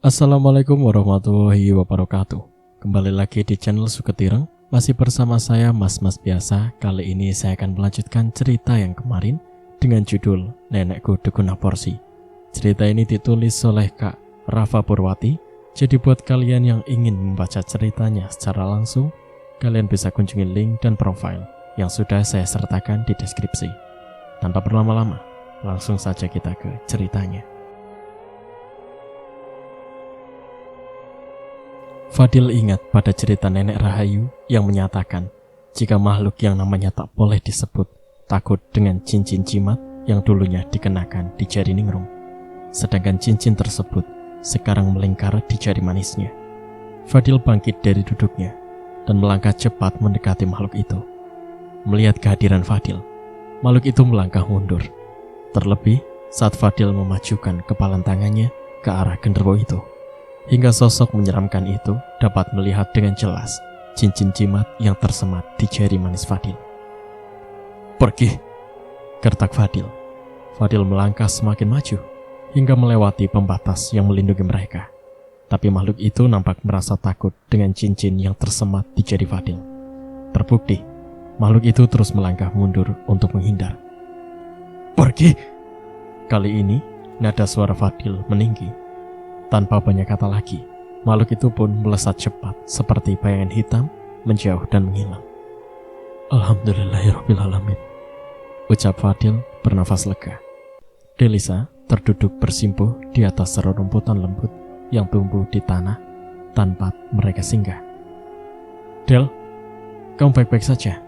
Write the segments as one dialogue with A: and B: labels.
A: Assalamualaikum warahmatullahi wabarakatuh. Kembali lagi di channel Suketireng. Masih bersama saya Mas biasa. Kali ini saya akan melanjutkan cerita yang kemarin dengan judul Nenekku Dukun Aborsi. Cerita ini ditulis oleh Kak Rafa Purwati. Jadi buat kalian yang ingin membaca ceritanya secara langsung, kalian bisa kunjungi link dan profil yang sudah saya sertakan di deskripsi. Tanpa berlama-lama, langsung saja kita ke ceritanya. Fadil ingat pada cerita Nenek Rahayu yang menyatakan jika makhluk yang namanya tak boleh disebut takut dengan cincin jimat yang dulunya dikenakan di jari Ningrum. Sedangkan cincin tersebut sekarang melingkar di jari manisnya. Fadil bangkit dari duduknya dan melangkah cepat mendekati makhluk itu. Melihat kehadiran Fadil, makhluk itu melangkah mundur. Terlebih saat Fadil memajukan kepalan tangannya ke arah genderuwo itu. Hingga sosok menyeramkan itu dapat melihat dengan jelas cincin jimat yang tersemat di jari manis Fadil. "Pergi!" gertak Fadil. Fadil melangkah semakin maju hingga melewati pembatas yang melindungi mereka. Tapi makhluk itu nampak merasa takut dengan cincin yang tersemat di jari Fadil. Terbukti, makhluk itu terus melangkah mundur untuk menghindar. "Pergi!" Kali ini, nada suara Fadil meninggi. Tanpa banyak kata lagi, makhluk itu pun melesat cepat seperti bayangan hitam menjauh dan menghilang. "Alhamdulillahirrabbilalamin," ucap Fadil bernafas lega. Delisa terduduk bersimpuh di atas serumputan lembut yang tumbuh di tanah tanpa mereka singgah. "Del, kamu baik-baik saja?"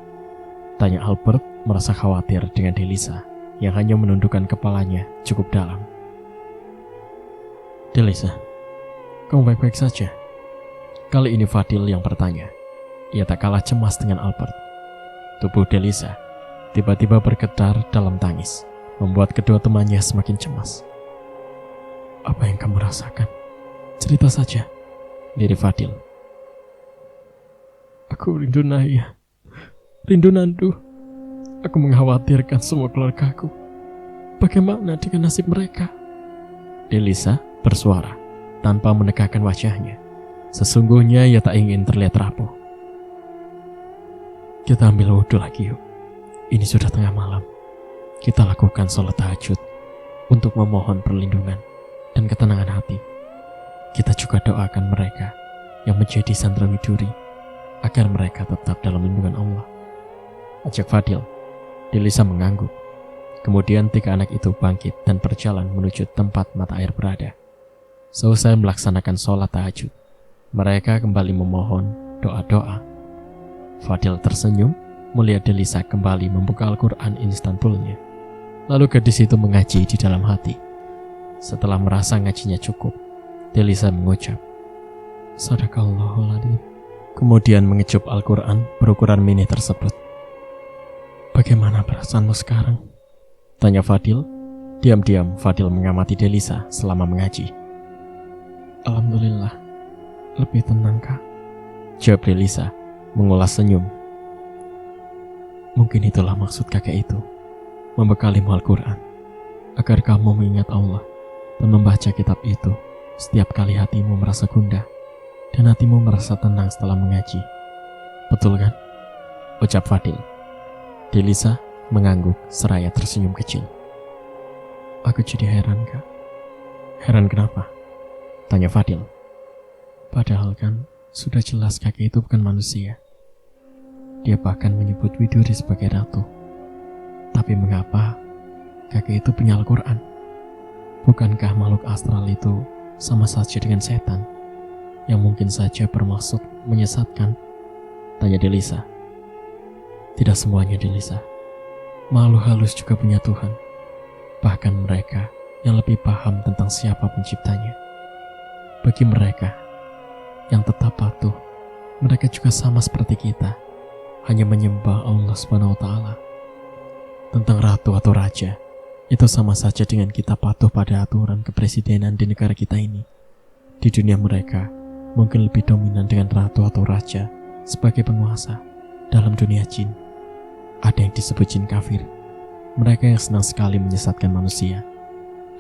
A: tanya Albert merasa khawatir dengan Delisa yang hanya menundukkan kepalanya cukup dalam. "Delisa, kamu baik-baik saja?" Kali ini Fadil yang bertanya. Ia tak kalah cemas dengan Albert. Tubuh Delisa tiba-tiba bergetar dalam tangis, membuat kedua temannya semakin cemas. "Apa yang kamu rasakan? Cerita saja," lirik Fadil. "Aku rindu Naya, rindu Nandu. Aku mengkhawatirkan semua keluargaku. Bagaimana dengan nasib mereka?" Delisa bersuara tanpa menegakkan wajahnya. Sesungguhnya ia tak ingin terlihat rapuh. "Kita ambil wudhu lagi yuk. Ini sudah tengah malam. Kita lakukan sholat tahajud untuk memohon perlindungan dan ketenangan hati. Kita juga doakan mereka yang menjadi sandra widuri agar mereka tetap dalam lindungan Allah," ajak Fadil. Delisa mengangguk. Kemudian tiga anak itu bangkit dan berjalan menuju tempat mata air berada. Selesai melaksanakan sholat tahajud, mereka kembali memohon doa-doa. Fadil tersenyum melihat Delisa kembali membuka Al-Quran Istanbulnya. Lalu gadis itu mengaji di dalam hati. Setelah merasa ngajinya cukup, Delisa mengucap, "Sadaqallahul adzim," kemudian mengecup Al-Quran berukuran mini tersebut. "Bagaimana perasaanmu sekarang?" tanya Fadil. Diam-diam Fadil mengamati Delisa selama mengaji. "Alhamdulillah, lebih tenang, Kak," jawab Delisa mengulas senyum. "Mungkin itulah maksud kakek itu, membekalimu Al-Quran, agar kamu mengingat Allah dan membaca kitab itu setiap kali hatimu merasa gundah dan hatimu merasa tenang setelah mengaji. Betul kan?" ucap Fadil. Delisa mengangguk seraya tersenyum kecil. "Aku jadi heran, Kak." "Heran kenapa?" tanya Fadil. "Padahal kan sudah jelas kakek itu bukan manusia. Dia bahkan menyebut Widuri sebagai ratu. Tapi mengapa kakek itu punya Al-Quran? Bukankah makhluk astral itu sama saja dengan setan yang mungkin saja bermaksud menyesatkan?" tanya Delisa. "Tidak semuanya, Delisa. Makhluk halus juga punya Tuhan. Bahkan mereka yang lebih paham tentang siapa penciptanya. Bagi mereka yang tetap patuh, mereka juga sama seperti kita, hanya menyembah Allah SWT. Tentang ratu atau raja, itu sama saja dengan kita patuh pada aturan kepresidenan di negara kita ini. Di dunia mereka, mungkin lebih dominan dengan ratu atau raja sebagai penguasa. Dalam dunia jin, ada yang disebut jin kafir. Mereka yang senang sekali menyesatkan manusia.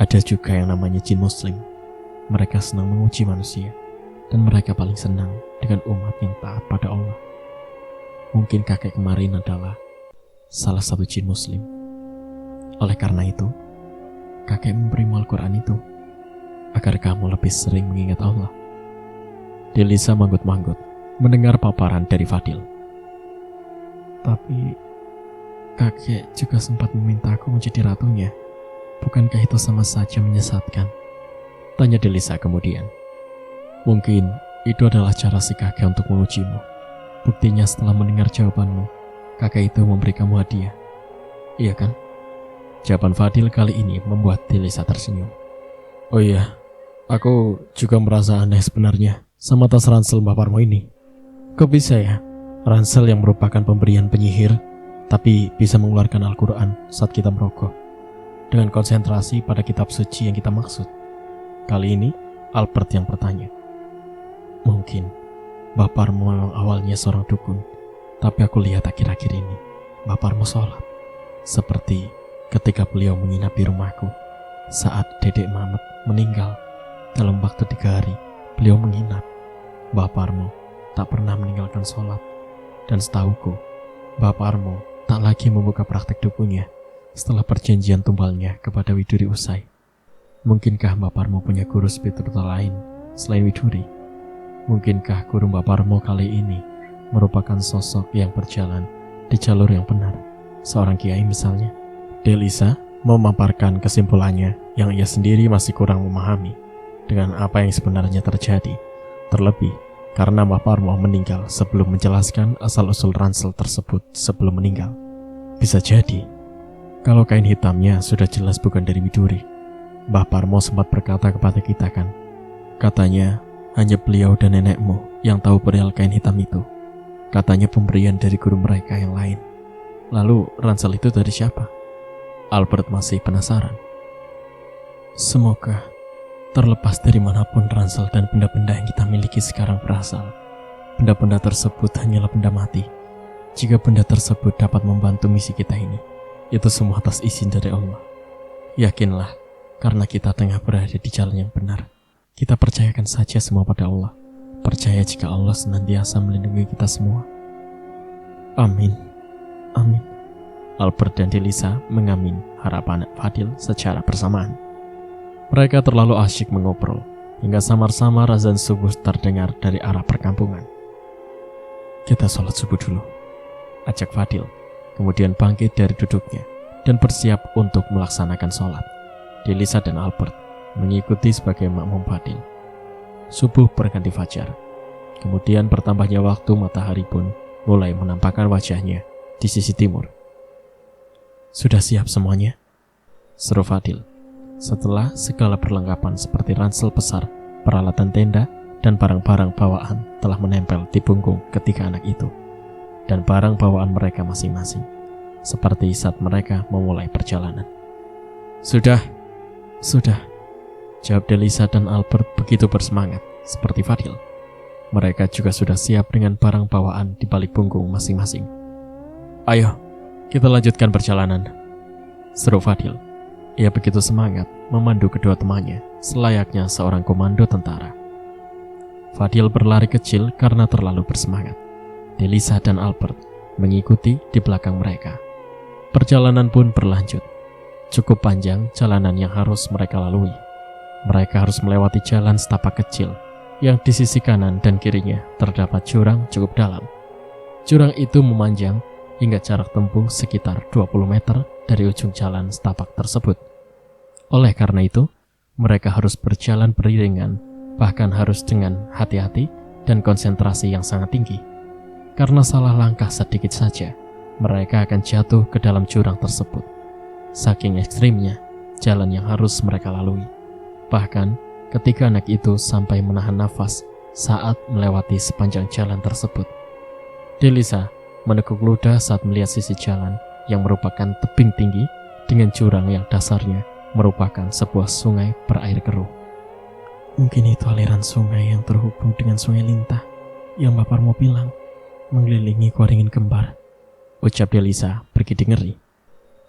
A: Ada juga yang namanya jin muslim. mereka senang menguji manusia, dan mereka paling senang dengan umat yang taat pada Allah. Mungkin kakek kemarin adalah salah satu jin muslim. Oleh karena itu, kakek memberimu Al-Quran itu agar kamu lebih sering mengingat Allah. Delisa manggut-manggut mendengar paparan dari Fadil. Tapi kakek juga sempat meminta aku menjadi ratunya. Bukankah itu sama saja menyesatkan? Tanya Delisa kemudian. Mungkin itu adalah cara si kakek untuk mengujimu. Buktinya setelah mendengar jawabanmu, kakek itu memberi kamu hadiah. Iya kan? Jawaban Fadil kali ini membuat Delisa tersenyum. Oh iya, aku juga merasa aneh sebenarnya sama tas ransel Mbak Parmo ini. Kok bisa ya? Ransel yang merupakan pemberian penyihir, tapi bisa mengeluarkan Al-Quran saat kita merogoh, dengan konsentrasi pada kitab suci yang kita maksud. Kali ini, Albert yang bertanya. Mungkin Mbak Parmo memang awalnya seorang dukun, tapi aku lihat akhir-akhir ini Mbak Parmo sholat. Seperti ketika beliau menginap di rumahku saat Dedek Mamet meninggal. Dalam waktu 3 hari beliau menginap. Mbak Parmo tak pernah meninggalkan sholat. Dan setahuku, Mbak Parmo tak lagi membuka praktek dukunnya setelah perjanjian tumbalnya kepada Widuri usai. Mungkinkah Mbak Parmo punya guru spiritual lain selain Widuri? Mungkinkah guru Mbak Parmo kali ini merupakan sosok yang berjalan di jalur yang benar, seorang kiai misalnya? Delisa memaparkan kesimpulannya yang ia sendiri masih kurang memahami dengan apa yang sebenarnya terjadi, terlebih karena Mbak Parmo meninggal sebelum menjelaskan asal-usul ransel tersebut sebelum meninggal. Bisa jadi, kalau kain hitamnya sudah jelas bukan dari Widuri, Mbak Parmo sempat berkata kepada kita kan, katanya hanya beliau dan nenekmu yang tahu perihal kain hitam itu. Katanya pemberian dari guru mereka yang lain. Lalu ransel itu dari siapa? Albert masih penasaran. Semoga terlepas dari manapun ransel dan benda-benda yang kita miliki sekarang berasal, benda-benda tersebut hanyalah benda mati. Jika benda tersebut dapat membantu misi kita ini, itu semua atas izin dari Allah. Yakinlah, karena kita tengah berada di jalan yang benar. Kita percayakan saja semua pada Allah. Percaya jika Allah senantiasa melindungi kita semua. Amin. Amin. Albert dan Delisa mengamin harapan Fadil secara bersamaan. Mereka terlalu asyik mengobrol hingga samar-samar azan subuh terdengar dari arah perkampungan. Kita sholat subuh dulu, ajak Fadil, kemudian bangkit dari duduknya dan bersiap untuk melaksanakan sholat. Delisa dan Albert mengikuti sebagai makmum Fadil. Subuh berganti fajar. Kemudian bertambahnya waktu matahari pun mulai menampakkan wajahnya di sisi timur. Sudah siap semuanya? Seru Fadil. Setelah segala perlengkapan seperti ransel besar, peralatan tenda, dan barang-barang bawaan telah menempel di punggung ketiga anak itu, dan barang bawaan mereka masing-masing, seperti saat mereka memulai perjalanan. Sudah, jawab Delisa dan Albert begitu bersemangat, seperti Fadil. Mereka juga sudah siap dengan barang bawaan di balik punggung masing-masing. Ayo, kita lanjutkan perjalanan, seru Fadil. Ia begitu semangat memandu kedua temannya selayaknya seorang komando tentara. Fadil berlari kecil karena terlalu bersemangat. Delisa dan Albert mengikuti di belakang mereka. Perjalanan pun berlanjut. Cukup panjang jalanan yang harus mereka lalui. Mereka harus melewati jalan setapak kecil yang di sisi kanan dan kirinya terdapat jurang cukup dalam. Jurang itu memanjang hingga jarak tempuh sekitar 20 meter dari ujung jalan setapak tersebut. Oleh karena itu, mereka harus berjalan beriringan, bahkan harus dengan hati-hati dan konsentrasi yang sangat tinggi. Karena salah langkah sedikit saja, mereka akan jatuh ke dalam jurang tersebut. Saking ekstrimnya jalan yang harus mereka lalui. Bahkan ketika anak itu sampai menahan nafas saat melewati sepanjang jalan tersebut. Delisa menekuk ludah saat melihat sisi jalan yang merupakan tebing tinggi dengan jurang yang dasarnya merupakan sebuah sungai berair keruh. Mungkin itu aliran sungai yang terhubung dengan sungai Lintah yang Mbak Parmo bilang mengelilingi Kuaringin Kembar, ucap Delisa bergidik ngeri.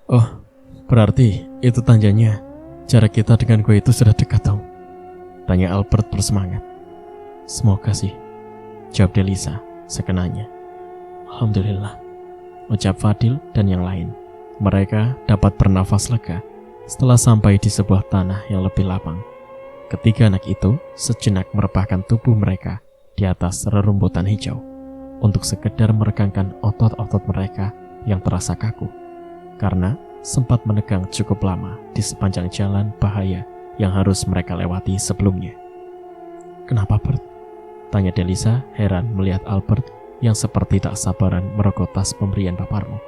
A: Oh, berarti itu tandanya jarak kita dengan gue itu sudah dekat dong, Tanya Albert bersemangat. Semoga sih, jawab Delisa sekenanya. Alhamdulillah, ucap Fadil dan yang lain. Mereka dapat bernafas lega setelah sampai di sebuah tanah yang lebih lapang. Ketiga anak itu sejenak merebahkan tubuh mereka di atas rerumputan hijau untuk sekedar meregangkan otot-otot mereka yang terasa kaku karena sempat menegang cukup lama di sepanjang jalan bahaya yang harus mereka lewati sebelumnya. Kenapa, Bert? Tanya Delisa heran melihat Albert yang seperti tak sabaran merokok tas pemberian paparmu.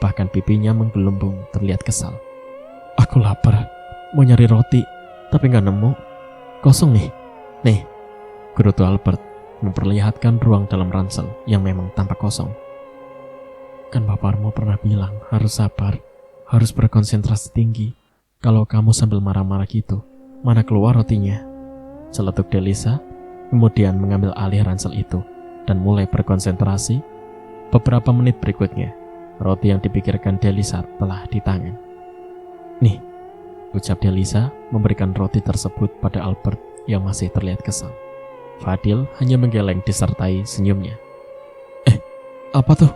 A: Bahkan pipinya menggelembung terlihat kesal. Aku lapar, mau nyari roti, tapi gak nemu. Kosong nih. Nih, gerutu Albert memperlihatkan ruang dalam ransel yang memang tampak kosong. Kan paparmu pernah bilang harus sabar, harus berkonsentrasi tinggi. Kalau kamu sambil marah-marah gitu, mana keluar rotinya? Celetuk Delisa, kemudian mengambil alih ransel itu dan mulai berkonsentrasi. Beberapa menit berikutnya, roti yang dipikirkan Delisa telah di tangan. Nih, ucap Delisa memberikan roti tersebut pada Albert yang masih terlihat kesal. Fadil hanya menggeleng disertai senyumnya. Apa tuh?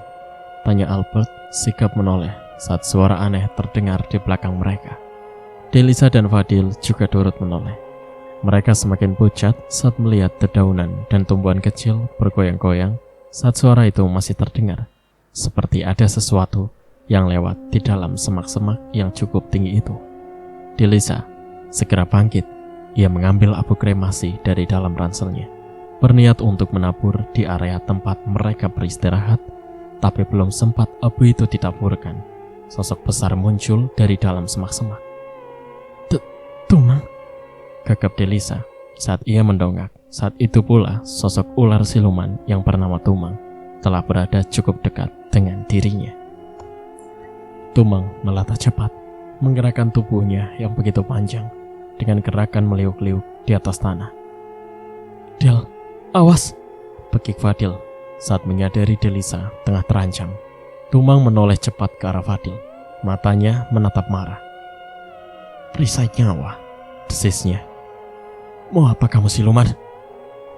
A: Tanya Albert sikap menoleh saat suara aneh terdengar di belakang mereka. Delisa dan Fadil juga turut menoleh. Mereka semakin pucat saat melihat dedaunan dan tumbuhan kecil bergoyang-goyang saat suara itu masih terdengar. Seperti ada sesuatu yang lewat di dalam semak-semak yang cukup tinggi itu. Delisa segera bangkit. Ia mengambil abu kremasi dari dalam ranselnya, berniat untuk menabur di area tempat mereka beristirahat. Tapi belum sempat abu itu ditaburkan, sosok besar muncul dari dalam semak-semak. Tumang, gagap Delisa saat ia mendongak. Saat itu pula sosok ular siluman yang bernama Tumang telah berada cukup dekat dengan dirinya. Tumang melata cepat, menggerakkan tubuhnya yang begitu panjang dengan gerakan meliuk-liuk di atas tanah. Del, awas, bekik Fadil saat menyadari Delisa tengah terancam. Tumang menoleh cepat ke arah Fadil, matanya menatap marah. Perisai nyawa, desisnya. Mau apa kamu siluman?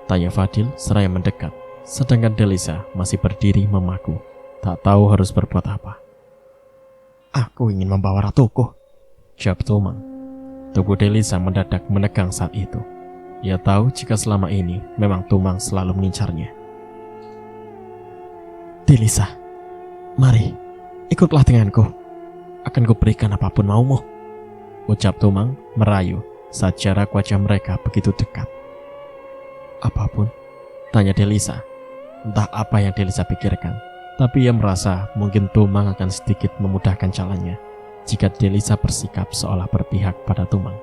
A: Tanya Fadil seraya mendekat, sedangkan Delisa masih berdiri memaku, tak tahu harus berbuat apa. Aku ingin membawa ratuku, jawab Tumang. Tubuh Delisa mendadak menegang saat itu. Ia tahu jika selama ini memang Tumang selalu mengincarnya. Delisa, mari, ikutlah denganku. Akan kuberikan apapun maumu, ucap Tumang merayu saat jarak wajah mereka begitu dekat. Apapun? Tanya Delisa. Entah apa yang Delisa pikirkan, tapi ia merasa mungkin Tumang akan sedikit memudahkan jalannya jika Delisa bersikap seolah berpihak pada Tumang.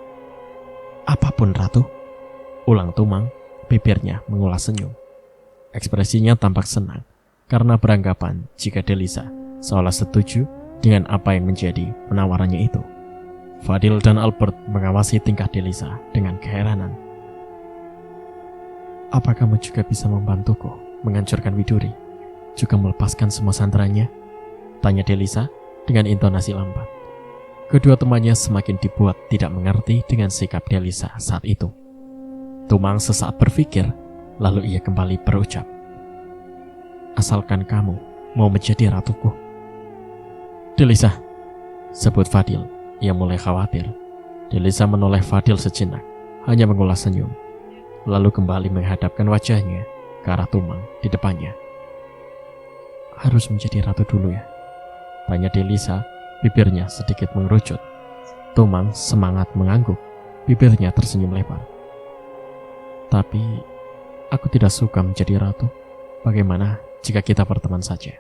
A: Apapun, Ratu, ulang Tumang, bibirnya mengulas senyum. Ekspresinya tampak senang karena beranggapan jika Delisa seolah setuju dengan apa yang menjadi penawarannya itu. Fadil dan Albert mengawasi tingkah Delisa dengan keheranan. Apa kamu juga bisa membantuku menghancurkan Widuri, juga melepaskan semua sandranya? Tanya Delisa dengan intonasi lambat. Kedua temannya semakin dibuat tidak mengerti dengan sikap Delisa saat itu. Tumang sesaat berpikir, lalu ia kembali berucap. Asalkan kamu mau menjadi ratuku. Delisa, sebut Fadil. Ia mulai khawatir. Delisa menoleh Fadil sejenak, hanya mengulas senyum, lalu kembali menghadapkan wajahnya ke arah Tumang di depannya. Harus menjadi ratu dulu ya? Tanya Delisa, bibirnya sedikit mengerucut. Tumang semangat mengangguk, bibirnya tersenyum lebar. Tapi, aku tidak suka menjadi ratu. Bagaimana jika kita berteman saja?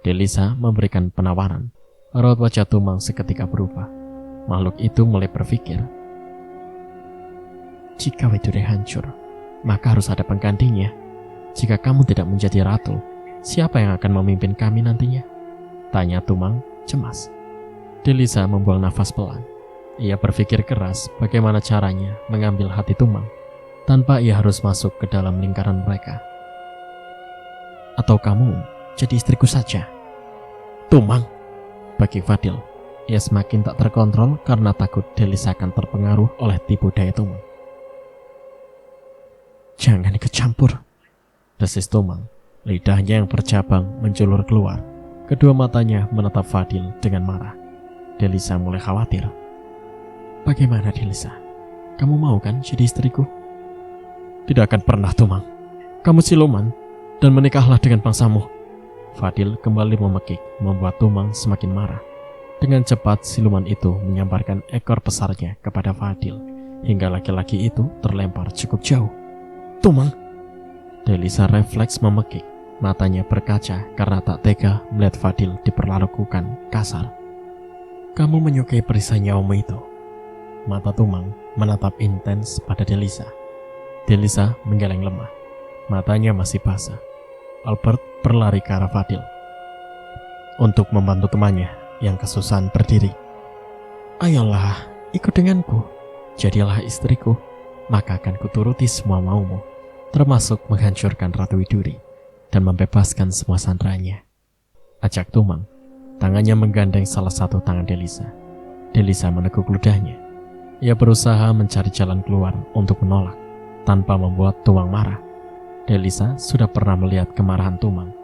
A: Delisa memberikan penawaran. Raut wajah Tumang seketika berubah. Makhluk itu mulai berpikir, jika Widuri hancur, maka harus ada penggantinya. Jika kamu tidak menjadi ratu, siapa yang akan memimpin kami nantinya? Tanya Tumang cemas. Delisa membuang nafas pelan. Ia berpikir keras bagaimana caranya mengambil hati Tumang tanpa ia harus masuk ke dalam lingkaran mereka. Atau kamu jadi istriku saja? Tumang, bagi Fadil. Ia semakin tak terkontrol karena takut Delisa akan terpengaruh oleh tipu daya Tumang. campur. Desis Tumang, lidahnya yang bercabang menjulur keluar. Kedua matanya menatap Fadil dengan marah. Delisa mulai khawatir. Bagaimana Delisa? Kamu mau kan jadi istriku? Tidak akan pernah Tumang. Kamu siluman dan menikahlah dengan bangsamu. Fadil kembali memekik, membuat Tumang semakin marah. Dengan cepat siluman itu menyambarkan ekor besarnya kepada Fadil, hingga laki-laki itu terlempar cukup jauh. Tumang! Delisa refleks memekik, matanya berkaca karena tak tega melihat Fadil diperlakukan kasar. Kamu menyukai perisai nyawamu itu? Mata Tumang menatap intens pada Delisa. Delisa menggeleng lemah, matanya masih basah. Albert berlari ke arah Fadil untuk membantu temannya yang kesusahan berdiri. Ayolah, ikut denganku. Jadilah istriku, maka akan kuturuti semua maumu, termasuk menghancurkan Ratu Widuri dan membebaskan semua sandranya. Ajak Tumang. Tangannya menggandeng salah satu tangan Delisa. Delisa menekuk ludahnya. Ia berusaha mencari jalan keluar untuk menolak, tanpa membuat Tumang marah. Delisa sudah pernah melihat kemarahan Tumang.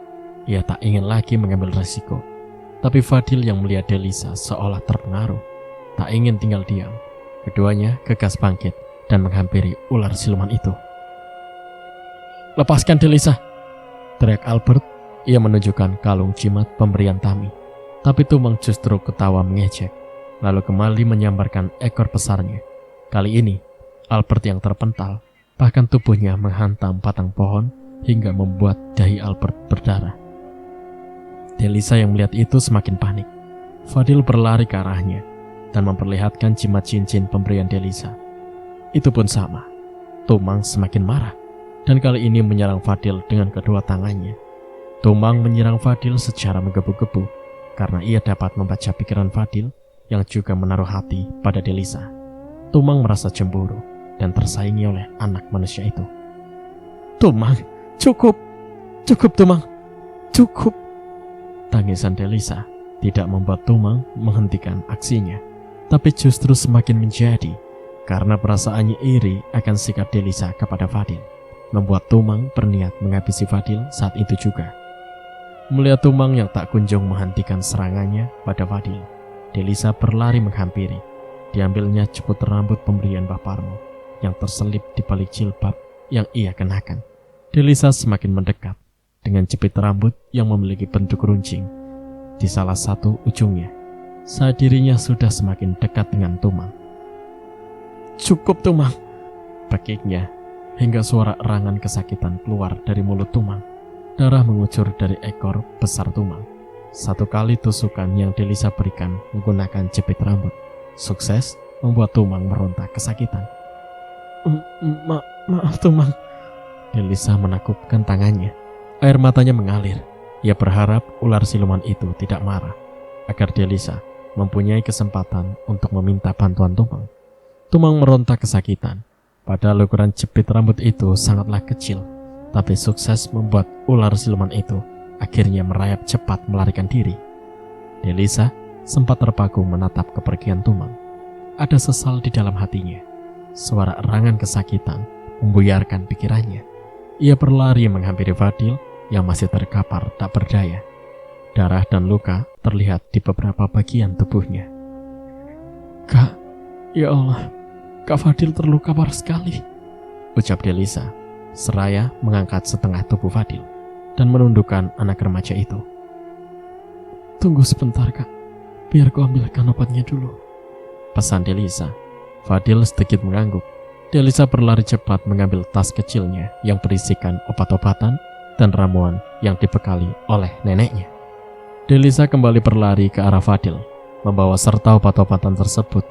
A: Ia tak ingin lagi mengambil resiko. Tapi Fadil yang melihat Delisa seolah terpengaruh, tak ingin tinggal diam. Keduanya gegas bangkit dan menghampiri ular siluman itu. Lepaskan Delisa! Teriak Albert. Ia menunjukkan kalung jimat pemberian Tami. Tapi Tumang justru ketawa mengejek, lalu kembali menyambarkan ekor besarnya. Kali ini, Albert yang terpental, bahkan tubuhnya menghantam batang pohon hingga membuat dahi Albert berdarah. Delisa yang melihat itu semakin panik. Fadil berlari ke arahnya dan memperlihatkan jimat cincin pemberian Delisa. Itu pun sama. Tumang semakin marah dan kali ini menyerang Fadil dengan kedua tangannya. Tumang menyerang Fadil secara menggebu-gebu karena ia dapat membaca pikiran Fadil yang juga menaruh hati pada Delisa. Tumang merasa cemburu dan tersaingi oleh anak manusia itu. Tumang, cukup! Cukup Tumang! Cukup! Tangisan Delisa tidak membuat Tumang menghentikan aksinya, tapi justru semakin menjadi karena perasaannya iri akan sikap Delisa kepada Fadil, membuat Tumang berniat menghabisi Fadil saat itu juga. Melihat Tumang yang tak kunjung menghentikan serangannya pada Fadil, Delisa berlari menghampiri. Diambilnya jeput rambut pemberian Mbah Parmo yang terselip di balik jilbab yang ia kenakan. Delisa semakin mendekat dengan jepit rambut yang memiliki bentuk runcing di salah satu ujungnya, saat dirinya sudah semakin dekat dengan Tumang. Cukup Tumang! Bekiknya hingga suara erangan kesakitan keluar dari mulut Tumang. Darah mengucur dari ekor besar Tumang. Satu kali tusukan yang Delisa berikan menggunakan jepit rambut sukses membuat Tumang meronta kesakitan. Maaf Tumang. Delisa menakupkan tangannya. Air matanya mengalir. Ia berharap ular siluman itu tidak marah, agar Delisa mempunyai kesempatan untuk meminta bantuan Tumang. Tumang meronta kesakitan. Padahal ukuran jepit rambut itu sangatlah kecil, tapi sukses membuat ular siluman itu akhirnya merayap cepat melarikan diri. Delisa sempat terpaku menatap kepergian Tumang. Ada sesal di dalam hatinya. Suara erangan kesakitan membuyarkan pikirannya. Ia berlari menghampiri Fadil yang masih terkapar tak berdaya. Darah dan luka terlihat di beberapa bagian tubuhnya. Kak, ya Allah, Kak Fadil terluka parah sekali, ucap Delisa, seraya mengangkat setengah tubuh Fadil dan menundukkan anak remaja itu. Tunggu sebentar Kak, biar ku ambilkan obatnya dulu, pesan Delisa. Fadil sedikit mengangguk. Delisa berlari cepat mengambil tas kecilnya yang berisikan obat-obatan dan ramuan yang dibekali oleh neneknya. Delisa kembali berlari ke arah Fadil, membawa serta obat-obatan tersebut,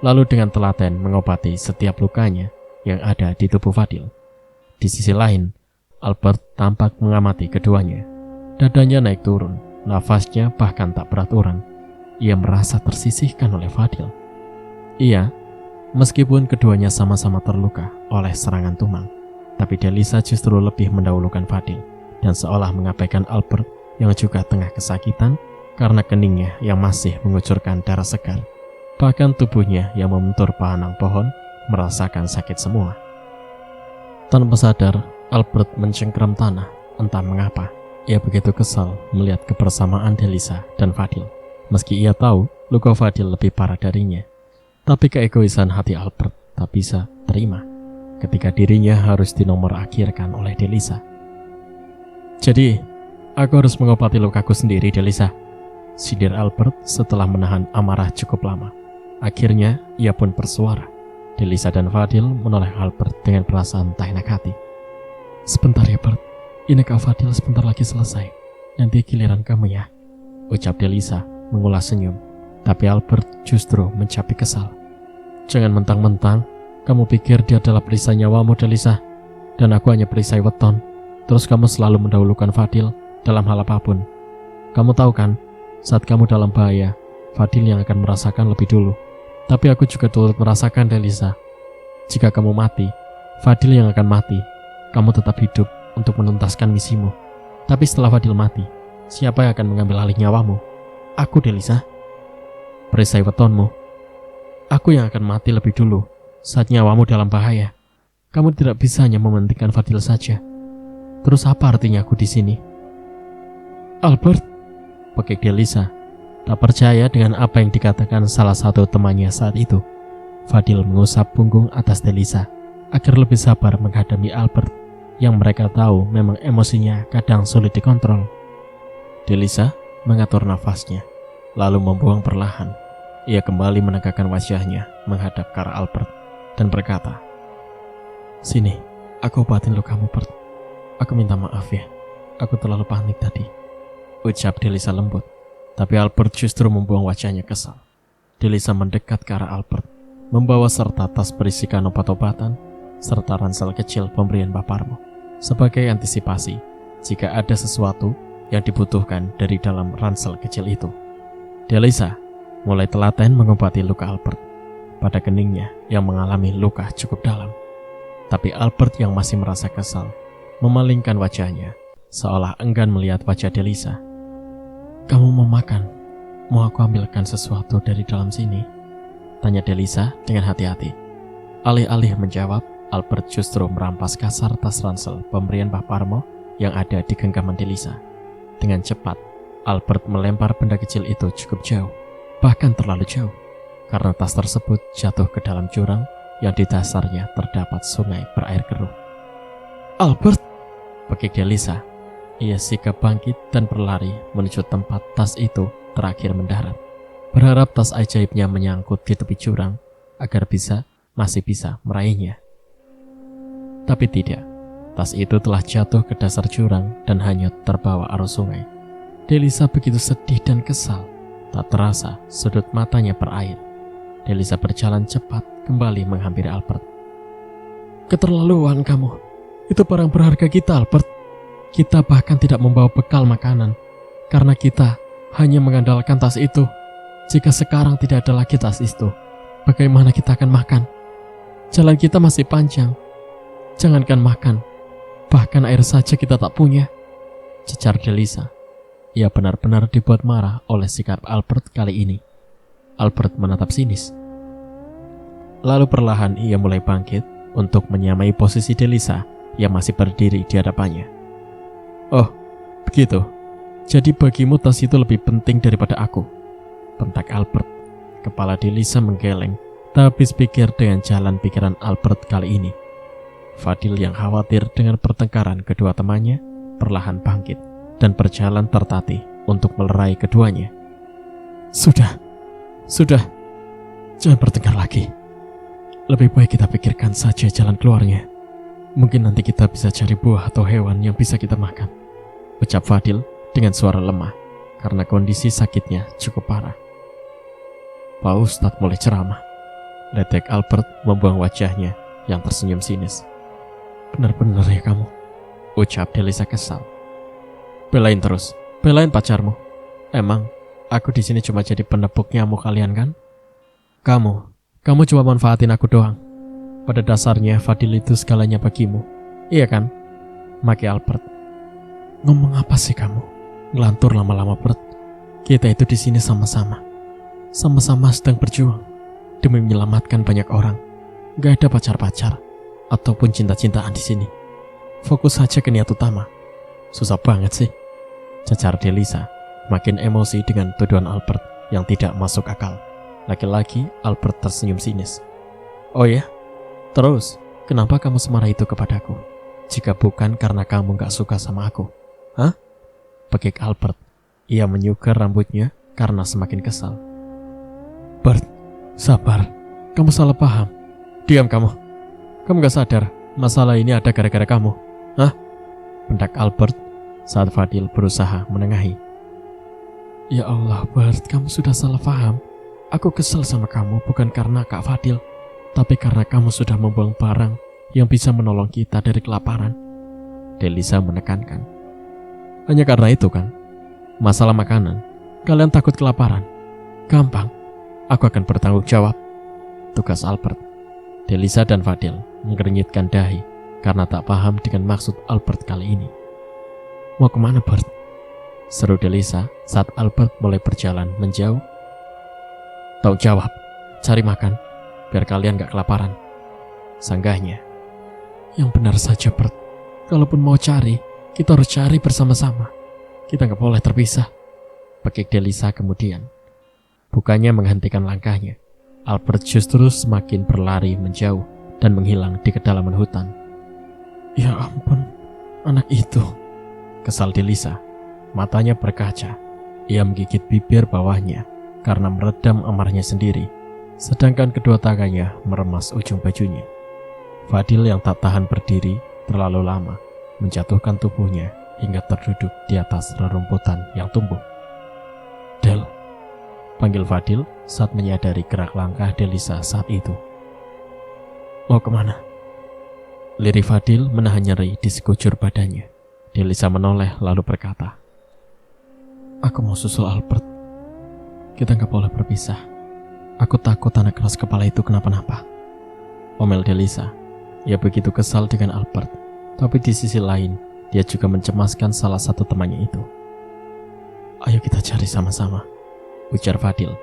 A: lalu dengan telaten mengobati setiap lukanya yang ada di tubuh Fadil. Di sisi lain, Albert tampak mengamati keduanya. Dadanya naik turun, nafasnya bahkan tak beraturan. Ia merasa tersisihkan oleh Fadil. Ia, meskipun keduanya sama-sama terluka oleh serangan Tumang, tapi Delisa justru lebih mendahulukan Fadil dan seolah mengabaikan Albert yang juga tengah kesakitan karena keningnya yang masih mengucurkan darah segar. Bahkan tubuhnya yang membentur pahanang pohon merasakan sakit semua. Tanpa sadar, Albert mencengkeram tanah. Entah mengapa, ia begitu kesal melihat kebersamaan Delisa dan Fadil. Meski ia tahu luka Fadil lebih parah darinya, tapi keegoisan hati Albert tak bisa terima ketika dirinya harus dinomor-akhirkan oleh Delisa. "Jadi, aku harus mengobati lukaku sendiri, Delisa," sindir Albert setelah menahan amarah cukup lama. Akhirnya, ia pun bersuara. Delisa dan Fadil menoleh Albert dengan perasaan tak enak hati. "Sebentar ya, Bert. Ini Kak Fadil sebentar lagi selesai. Nanti giliran kamu ya," ucap Delisa mengulas senyum. Tapi Albert justru mencapai kesal. "Jangan mentang-mentang kamu pikir dia adalah perisai nyawamu, Delisa, dan aku hanya perisai weton. Terus kamu selalu mendahulukan Fadil dalam hal apapun. Kamu tahu kan, saat kamu dalam bahaya, Fadil yang akan merasakan lebih dulu. Tapi aku juga turut merasakan, Delisa. Jika kamu mati, Fadil yang akan mati. Kamu tetap hidup untuk menuntaskan misimu. Tapi setelah Fadil mati, siapa yang akan mengambil alih nyawamu? Aku, Delisa. Perisai wetonmu. Aku yang akan mati lebih dulu saat nyawamu dalam bahaya. Kamu tidak bisa hanya mementingkan Fadil saja. Terus apa artinya aku di sini?" "Albert," pekik Delisa, tak percaya dengan apa yang dikatakan salah satu temannya saat itu. Fadil mengusap punggung atas Delisa agar lebih sabar menghadapi Albert yang mereka tahu memang emosinya kadang sulit dikontrol. Delisa mengatur nafasnya, lalu membuang perlahan. Ia kembali menegakkan wajahnya menghadap ke arah Albert dan berkata, "Sini, aku obatin lukamu, Bert. Aku minta maaf ya, aku terlalu panik tadi," ucap Delisa lembut. Tapi Albert justru membuang wajahnya kesal. Delisa mendekat ke arah Albert, membawa serta tas berisikan obat-obatan serta ransel kecil pemberian Baparmo sebagai antisipasi jika ada sesuatu yang dibutuhkan dari dalam ransel kecil itu. Delisa mulai telaten mengobati luka Albert pada keningnya yang mengalami luka cukup dalam. Tapi Albert yang masih merasa kesal memalingkan wajahnya seolah enggan melihat wajah Delisa. "Kamu mau makan? Mau aku ambilkan sesuatu dari dalam sini?" tanya Delisa dengan hati-hati. Alih-alih menjawab, Albert justru merampas kasar tas ransel pemberian Mbah Parmo yang ada di genggaman Delisa. Dengan cepat, Albert melempar benda kecil itu cukup jauh, bahkan terlalu jauh, karena tas tersebut jatuh ke dalam jurang yang di dasarnya terdapat sungai berair keruh. "Albert!" pekik Delisa. Ia sigap bangkit dan berlari menuju tempat tas itu terakhir mendarat, berharap tas ajaibnya menyangkut di tepi jurang agar masih bisa meraihnya. Tapi tidak, tas itu telah jatuh ke dasar jurang dan hanyut terbawa arus sungai. Delisa begitu sedih dan kesal, tak terasa sudut matanya berair. Delisa berjalan cepat kembali menghampiri Albert. "Keterlaluan kamu, itu barang berharga kita, Albert. Kita bahkan tidak membawa bekal makanan, karena kita hanya mengandalkan tas itu. Jika sekarang tidak ada lagi tas itu, bagaimana kita akan makan? Jalan kita masih panjang. Jangankan makan, bahkan air saja kita tak punya," cecar Delisa. Ia benar-benar dibuat marah oleh sikap Albert kali ini. Albert menatap sinis. Lalu perlahan ia mulai bangkit untuk menyamai posisi Delisa yang masih berdiri di hadapannya. "Oh, begitu. Jadi bagimu tas itu lebih penting daripada aku," bentak Albert. Kepala Delisa menggeleng, tak habis pikir dengan jalan pikiran Albert kali ini. Fadil yang khawatir dengan pertengkaran kedua temannya perlahan bangkit dan berjalan tertatih untuk melerai keduanya. Sudah, jangan bertengkar lagi. Lebih baik kita pikirkan saja jalan keluarnya. Mungkin nanti kita bisa cari buah atau hewan yang bisa kita makan," ucap Fadil dengan suara lemah karena kondisi sakitnya cukup parah. "Pak Ustadz mulai ceramah," letek Albert membuang wajahnya yang tersenyum sinis. "Benar-benar ya kamu," ucap Delisa kesal. "Belain terus, belain pacarmu. Emang aku di sini cuma jadi penepuk nyamuk kalian kan? Kamu cuma manfaatin aku doang. Pada dasarnya Fadil itu segalanya bagimu, iya kan?" maki Albert. "Ngomong apa sih kamu? Ngelantur lama-lama, Bert. Kita itu di sini sama-sama sedang berjuang demi menyelamatkan banyak orang. Gak ada pacar-pacar ataupun cinta-cintaan di sini. Fokus saja ke niat utama. Susah banget sih, cecar Delisa, makin emosi dengan tuduhan Albert yang tidak masuk akal. Lagi-lagi Albert tersenyum sinis. Oh ya? Terus, kenapa kamu semarah itu kepadaku? Jika bukan karena kamu gak suka sama aku. Hah? Pekik Albert. Ia menyugar rambutnya karena semakin kesal. Bert, sabar. Kamu salah paham. Diam kamu. Kamu gak sadar masalah ini ada gara-gara kamu. Hah? Bentak Albert saat Fadil berusaha menengahi. Ya Allah, Bert, kamu sudah salah paham. Aku kesel sama kamu bukan karena Kak Fadil, tapi karena kamu sudah membuang barang yang bisa menolong kita dari kelaparan. Delisa menekankan. Hanya karena itu kan? Masalah makanan. Kalian takut kelaparan? Gampang. Aku akan bertanggung jawab. Tugas Albert. Delisa dan Fadil mengernyitkan dahi karena tak paham dengan maksud Albert kali ini. Mau kemana, Bert? Seru Delisa saat Albert mulai berjalan menjauh. Tanggung jawab, cari makan, biar kalian gak kelaparan, sanggahnya. Yang benar saja, Bert. Kalaupun mau cari, kita harus cari bersama-sama. Kita gak boleh terpisah, pekik Delisa kemudian. Bukannya menghentikan langkahnya, Albert justru semakin berlari menjauh dan menghilang di kedalaman hutan. Ya ampun, anak itu, kesal Delisa. Matanya berkaca. Ia menggigit bibir bawahnya karena meredam amarnya sendiri, sedangkan kedua tangannya meremas ujung bajunya. Fadil yang tak tahan berdiri terlalu lama menjatuhkan tubuhnya hingga terduduk di atas rerumputan yang tumbuh. Del, panggil Fadil saat menyadari gerak langkah Delisa saat itu. Mau kemana? Lirik Fadil menahan nyeri di sekujur badannya. Delisa menoleh lalu berkata, aku mau susul Albert. Kita gak boleh berpisah. Aku takut anak keras kepala itu kenapa-napa. Omel Delisa. Ia begitu kesal dengan Albert, tapi di sisi lain dia juga mencemaskan salah satu temannya itu. Ayo kita cari sama-sama, ujar Fadil.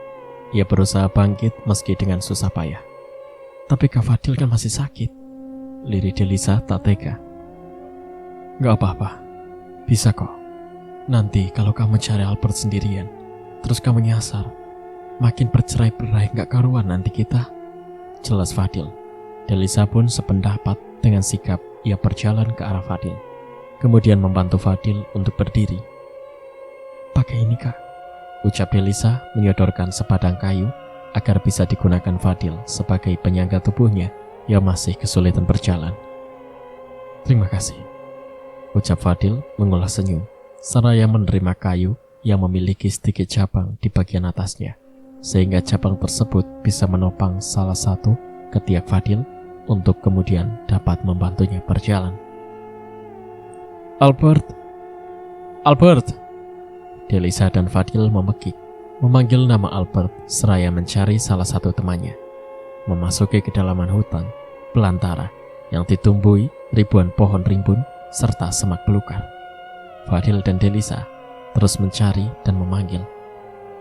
A: Ia berusaha bangkit meski dengan susah payah. Tapi Kak Fadil kan masih sakit. Lirik Delisa tak tega. Gak apa-apa, bisa kok. Nanti kalau kamu cari Albert sendirian, terus kamu nyasar, makin bercerai-berai gak karuan nanti kita. Jelas Fadil. Delisa pun sependapat dengan sikap. Ia berjalan ke arah Fadil, kemudian membantu Fadil untuk berdiri. Pakai ini Kak, ucap Delisa menyodorkan sepadang kayu agar bisa digunakan Fadil sebagai penyangga tubuhnya yang masih kesulitan berjalan. Terima kasih, ucap Fadil mengulas senyum, seraya menerima kayu yang memiliki sedikit cabang di bagian atasnya, sehingga cabang tersebut bisa menopang salah satu ketiak Fadil untuk kemudian dapat membantunya berjalan. Albert! Albert! Delisa dan Fadil memekik, memanggil nama Albert seraya mencari salah satu temannya. Memasuki kedalaman hutan belantara yang ditumbuhi ribuan pohon rimbun serta semak belukar. Fadil dan Delisa terus mencari dan memanggil,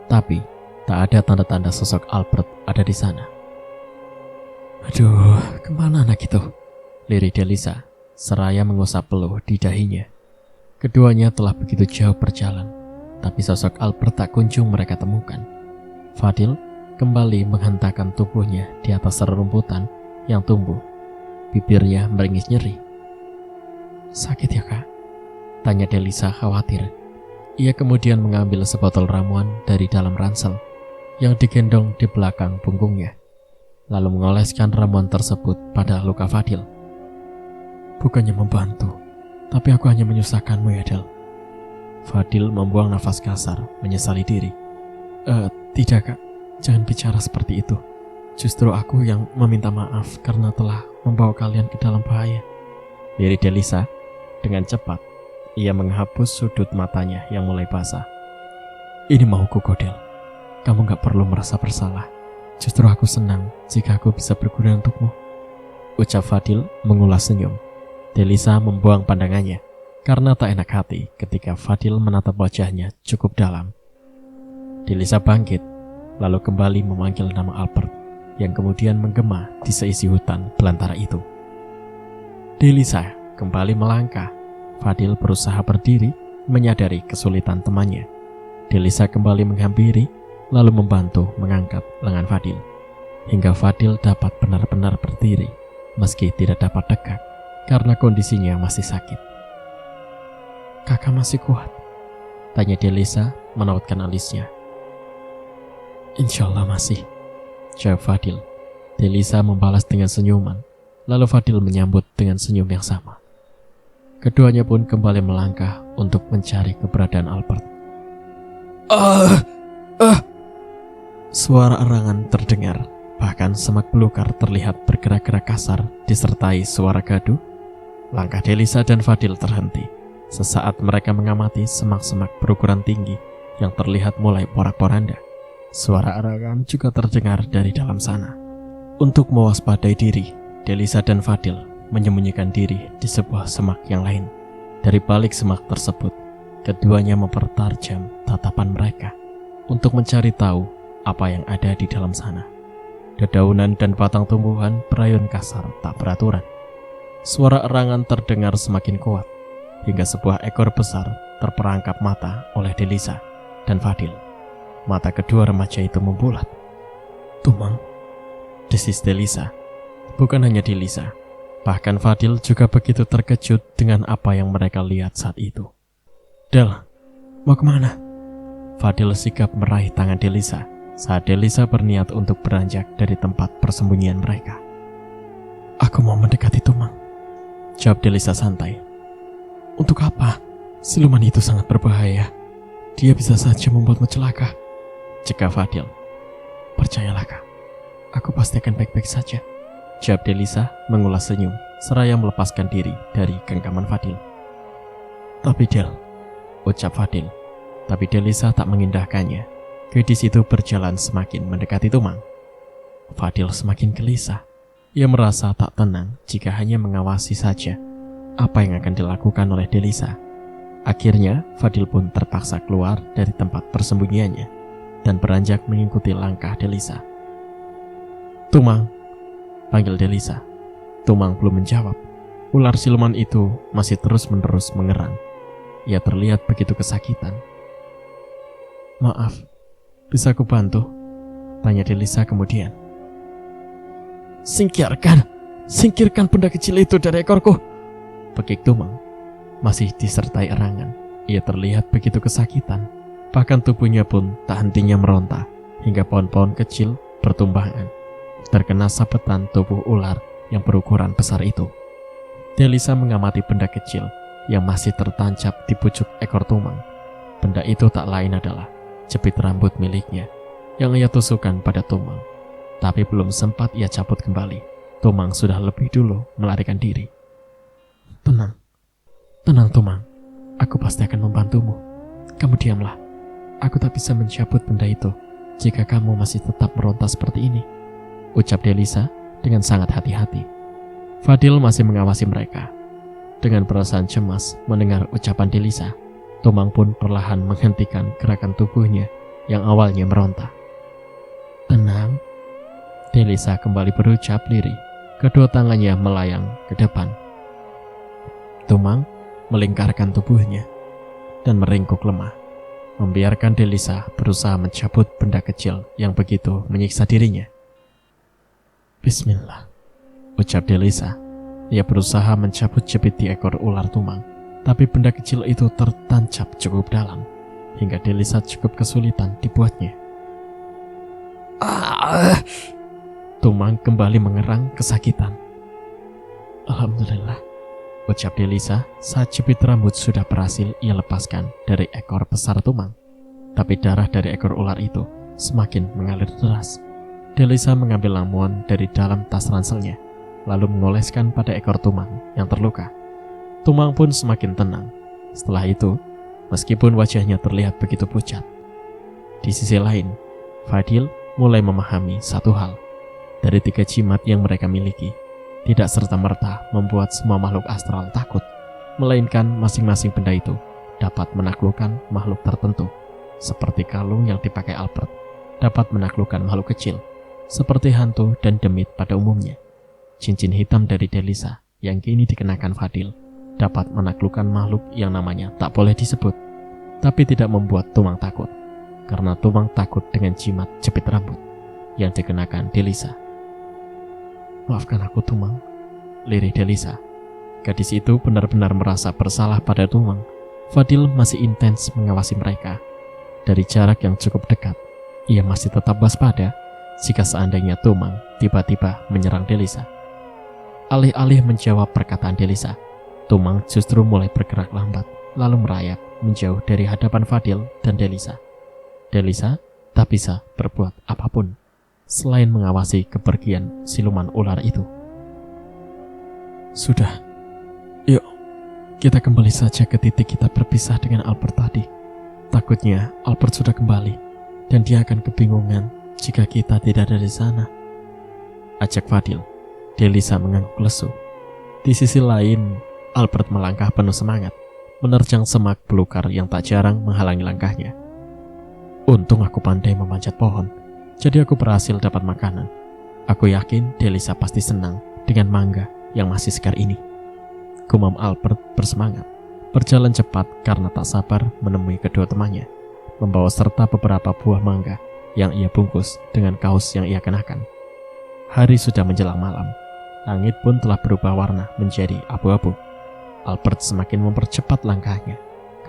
A: tapi tak ada tanda-tanda sosok Albert ada di sana. Aduh, kemana anak itu? Lirik Delisa seraya mengusap peluh di dahinya. Keduanya telah begitu jauh berjalan, tapi sosok Albert tak kunjung mereka temukan. Fadil kembali menghentakkan tubuhnya di atas rerumputan yang tumbuh. Bibirnya meringis nyeri. Sakit ya Kak? Tanya Delisa khawatir. Ia kemudian mengambil sebotol ramuan dari dalam ransel yang digendong di belakang punggungnya, lalu mengoleskan ramuan tersebut pada luka Fadil. Bukannya membantu, tapi aku hanya menyusahkanmu ya Del. Fadil membuang nafas kasar, menyesali diri. Tidak Kak, jangan bicara seperti itu. Justru aku yang meminta maaf karena telah membawa kalian ke dalam bahaya. Lirik Delisa. Dengan cepat, ia menghapus sudut matanya yang mulai basah. Ini mauku Del. Kamu gak perlu merasa bersalah. Justru aku senang jika aku bisa berguna untukmu, ucap Fadil mengulas senyum. Delisa membuang pandangannya karena tak enak hati ketika Fadil menatap wajahnya cukup dalam. Delisa bangkit, lalu kembali memanggil nama Albert yang kemudian menggema di seisi hutan belantara itu. Delisa, kembali melangkah. Fadil berusaha berdiri, menyadari kesulitan temannya. Delisa kembali menghampiri, lalu membantu mengangkat lengan Fadil, hingga Fadil dapat benar-benar berdiri, meski tidak dapat tegak, karena kondisinya masih sakit. "Kakak masih kuat?" tanya Delisa menautkan alisnya. "Insya Allah masih," jawab Fadil. Delisa membalas dengan senyuman, lalu Fadil menyambut dengan senyum yang sama. Keduanya pun kembali melangkah untuk mencari keberadaan Albert. Suara erangan terdengar, bahkan semak belukar terlihat bergerak-gerak kasar disertai suara gaduh. Langkah Delisa dan Fadil terhenti. Sesaat mereka mengamati semak-semak berukuran tinggi yang terlihat mulai porak-poranda. Suara erangan juga terdengar dari dalam sana. Untuk mewaspadai diri, Delisa dan Fadil menyembunyikan diri di sebuah semak yang lain. Dari balik semak tersebut, keduanya mempertajam tatapan mereka untuk mencari tahu apa yang ada di dalam sana. Dedaunan dan batang tumbuhan berayun kasar tak beraturan. Suara erangan terdengar semakin kuat, hingga sebuah ekor besar terperangkap mata oleh Delisa dan Fadil. Mata kedua remaja itu membulat. "Tumang," desis Delisa. Bukan hanya Delisa, bahkan Fadil juga begitu terkejut dengan apa yang mereka lihat saat itu. "Del, mau kemana?" Fadil sigap meraih tangan Delisa saat Delisa berniat untuk beranjak dari tempat persembunyian mereka. "Aku mau mendekati Tumang," jawab Delisa santai. "Untuk apa? Siluman itu sangat berbahaya. Dia bisa saja membuatmu celaka," cegah Fadil. "Percayalah Kak, aku pasti akan baik-baik saja," jawab Delisa mengulas senyum seraya melepaskan diri dari genggaman Fadil. "Tapi Del," ucap Fadil. Tapi Delisa tak mengindahkannya. Gadis itu berjalan semakin mendekati Tumang. Fadil semakin gelisah. Ia merasa tak tenang jika hanya mengawasi saja apa yang akan dilakukan oleh Delisa. Akhirnya Fadil pun terpaksa keluar dari tempat persembunyiannya dan beranjak mengikuti langkah Delisa. "Tumang," panggil Delisa. Tumang belum menjawab. Ular siluman itu masih terus-menerus mengerang. Ia terlihat begitu kesakitan. "Maaf, bisa aku bantu?" tanya Delisa kemudian. Singkirkan benda kecil itu dari ekorku," pekik Tumang. Masih disertai erangan. Ia terlihat begitu kesakitan. Bahkan tubuhnya pun tak hentinya meronta, hingga pohon-pohon kecil bertumbangan terkena sabetan tubuh ular yang berukuran besar itu. Delisa mengamati benda kecil yang masih tertancap di pucuk ekor Tumang. Benda itu tak lain adalah jepit rambut miliknya yang ia tusukkan pada Tumang. Tapi belum sempat ia cabut kembali, Tumang sudah lebih dulu melarikan diri. Tenang Tumang, aku pasti akan membantumu. Kamu diamlah, aku tak bisa mencabut benda itu jika kamu masih tetap meronta seperti ini," ucap Delisa dengan sangat hati-hati. Fadil masih mengawasi mereka. Dengan perasaan cemas mendengar ucapan Delisa, Tumang pun perlahan menghentikan gerakan tubuhnya yang awalnya meronta. "Tenang," Delisa kembali berucap lirih. Kedua tangannya melayang ke depan. Tumang melingkarkan tubuhnya dan meringkuk lemah, membiarkan Delisa berusaha mencabut benda kecil yang begitu menyiksa dirinya. "Bismillah," ucap Delisa. Ia berusaha mencabut jepit di ekor ular Tumang, tapi benda kecil itu tertancap cukup dalam, hingga Delisa cukup kesulitan dibuatnya. Tumang kembali mengerang kesakitan. "Alhamdulillah," ucap Delisa saat jepit rambut sudah berhasil ia lepaskan dari ekor besar Tumang. Tapi darah dari ekor ular itu semakin mengalir deras. Delisa mengambil ramuan dari dalam tas ranselnya, lalu mengoleskan pada ekor Tumang yang terluka. Tumang pun semakin tenang. Setelah itu, meskipun wajahnya terlihat begitu pucat. Di sisi lain, Fadil mulai memahami satu hal. Dari 3 jimat yang mereka miliki, tidak serta-merta membuat semua makhluk astral takut, melainkan masing-masing benda itu dapat menaklukkan makhluk tertentu. Seperti kalung yang dipakai Albert dapat menaklukkan makhluk kecil, seperti hantu dan demit pada umumnya. Cincin hitam dari Delisa yang kini dikenakan Fadil dapat menaklukkan makhluk yang namanya tak boleh disebut, tapi tidak membuat Tumang takut, karena Tumang takut dengan jimat jepit rambut yang dikenakan Delisa. "Maafkan aku, Tumang," lirih Delisa. Gadis itu benar-benar merasa bersalah pada Tumang. Fadil masih intens mengawasi mereka. Dari jarak yang cukup dekat, ia masih tetap waspada jika seandainya Tumang tiba-tiba menyerang Delisa. Alih-alih menjawab perkataan Delisa, Tumang justru mulai bergerak lambat, lalu merayap menjauh dari hadapan Fadil dan Delisa. Delisa tak bisa berbuat apapun selain mengawasi kepergian siluman ular itu. "Sudah, yuk kita kembali saja ke titik kita berpisah dengan Albert tadi. Takutnya Albert sudah kembali dan dia akan kebingungan jika kita tidak ada di sana," ajak Fadil. Delisa mengangguk lesu. Di sisi lain, Albert melangkah penuh semangat, menerjang semak belukar yang tak jarang menghalangi langkahnya. "Untung aku pandai memanjat pohon, jadi aku berhasil dapat makanan. Aku yakin Delisa pasti senang dengan mangga yang masih segar ini," gumam Albert bersemangat, berjalan cepat karena tak sabar menemui kedua temannya, membawa serta beberapa buah mangga yang ia bungkus dengan kaos yang ia kenakan. Hari sudah menjelang malam. Langit pun telah berubah warna menjadi abu-abu. Albert semakin mempercepat langkahnya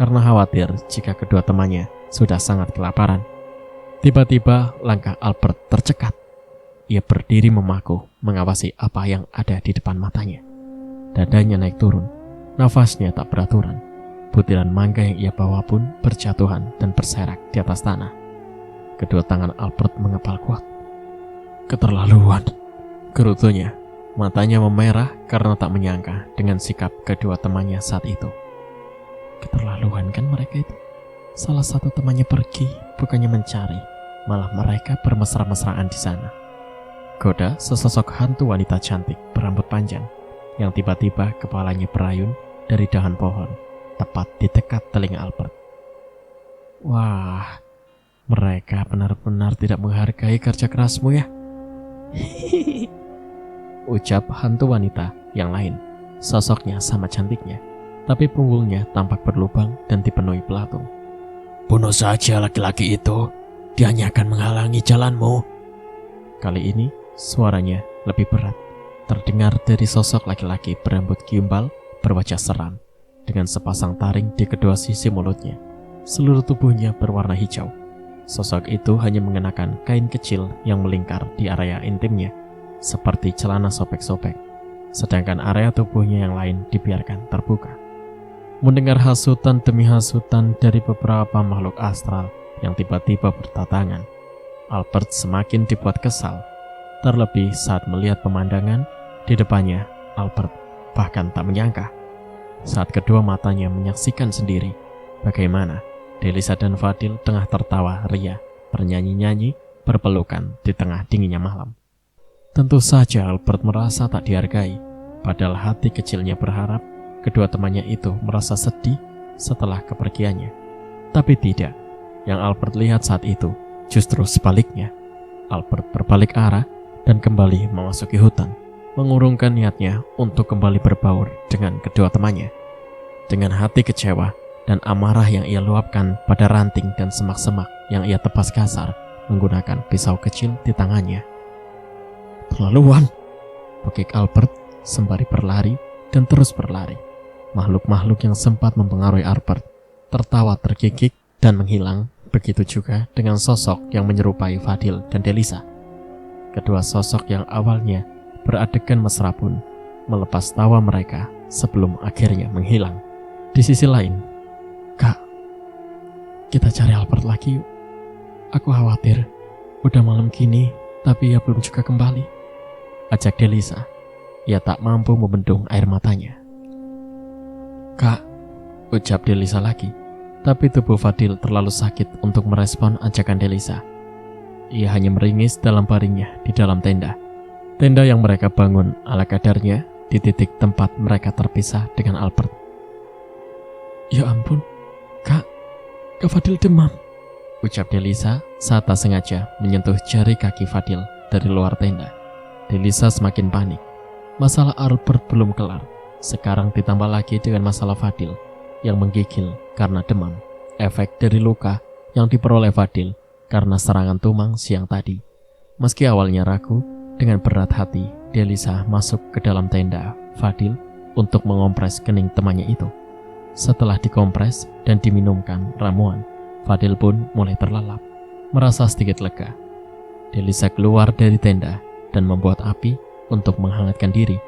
A: karena khawatir jika kedua temannya sudah sangat kelaparan. Tiba-tiba langkah Albert tercekat. Ia berdiri memaku mengawasi apa yang ada di depan matanya. Dadanya naik turun, nafasnya tak beraturan. Butiran mangga yang ia bawa pun berjatuhan dan berserak di atas tanah. Kedua tangan Albert mengepal kuat. "Keterlaluan," gerutunya. Matanya memerah karena tak menyangka dengan sikap kedua temannya saat itu. Keterlaluan kan mereka itu. Salah satu temannya pergi, bukannya mencari, malah mereka bermesra-mesraan di sana. Goda sesosok hantu wanita cantik berambut panjang yang tiba-tiba kepalanya berayun dari dahan pohon, tepat di dekat telinga Albert. "Wah, mereka benar-benar tidak menghargai kerja kerasmu ya," ucap hantu wanita yang lain. Sosoknya sama cantiknya, tapi punggungnya tampak berlubang dan dipenuhi belatung. "Bunuh saja laki-laki itu, dia hanya akan menghalangi jalanmu." Kali ini suaranya lebih berat, terdengar dari sosok laki-laki berambut gimbal berwajah seram, dengan sepasang taring di kedua sisi mulutnya. Seluruh tubuhnya berwarna hijau. Sosok itu hanya mengenakan kain kecil yang melingkar di area intimnya, seperti celana sobek-sobek, sedangkan area tubuhnya yang lain dibiarkan terbuka. Mendengar hasutan demi hasutan dari beberapa makhluk astral yang tiba-tiba bertatangan, Albert semakin dibuat kesal, terlebih saat melihat pemandangan di depannya. Albert bahkan tak menyangka saat kedua matanya menyaksikan sendiri bagaimana Delisa dan Fadil tengah tertawa ria, bernyanyi-nyanyi, berpelukan di tengah dinginnya malam. Tentu saja Albert merasa tak dihargai, padahal hati kecilnya berharap kedua temannya itu merasa sedih setelah kepergiannya. Tapi tidak, yang Albert lihat saat itu justru sebaliknya. Albert berbalik arah dan kembali memasuki hutan, mengurungkan niatnya untuk kembali berbaur dengan kedua temannya. Dengan hati kecewa dan amarah yang ia luapkan pada ranting dan semak-semak yang ia tebas kasar menggunakan pisau kecil di tangannya. "Terlaluan," pekik Albert sembari berlari dan terus berlari. Makhluk-makhluk yang sempat mempengaruhi Albert tertawa terkikik dan menghilang, begitu juga dengan sosok yang menyerupai Fadil dan Delisa. Kedua sosok yang awalnya beradegan mesra pun melepas tawa mereka sebelum akhirnya menghilang. Di sisi lain, "Kak, kita cari Albert lagi yuk. Aku khawatir udah malam gini tapi ia belum juga kembali," ajak Delisa. Ia tak mampu membendung air matanya. "Kak," ucap Delisa lagi, tapi tubuh Fadil terlalu sakit untuk merespon ajakan Delisa. Ia hanya meringis dalam baringnya di dalam tenda. Tenda yang mereka bangun ala kadarnya di titik tempat mereka terpisah dengan Albert. "Ya ampun, Kak Fadil demam," ucap Delisa saat tak sengaja menyentuh jari kaki Fadil dari luar tenda. Delisa semakin panik. Masalah Albert belum kelar. Sekarang ditambah lagi dengan masalah Fadil yang menggigil karena demam, efek dari luka yang diperoleh Fadil karena serangan tumang siang tadi. Meski awalnya ragu, dengan berat hati Delisa masuk ke dalam tenda Fadil untuk mengompres kening temannya itu. Setelah dikompres dan diminumkan ramuan, Fadil pun mulai terlelap, merasa sedikit lega. Delisa keluar dari tenda dan membuat api untuk menghangatkan diri.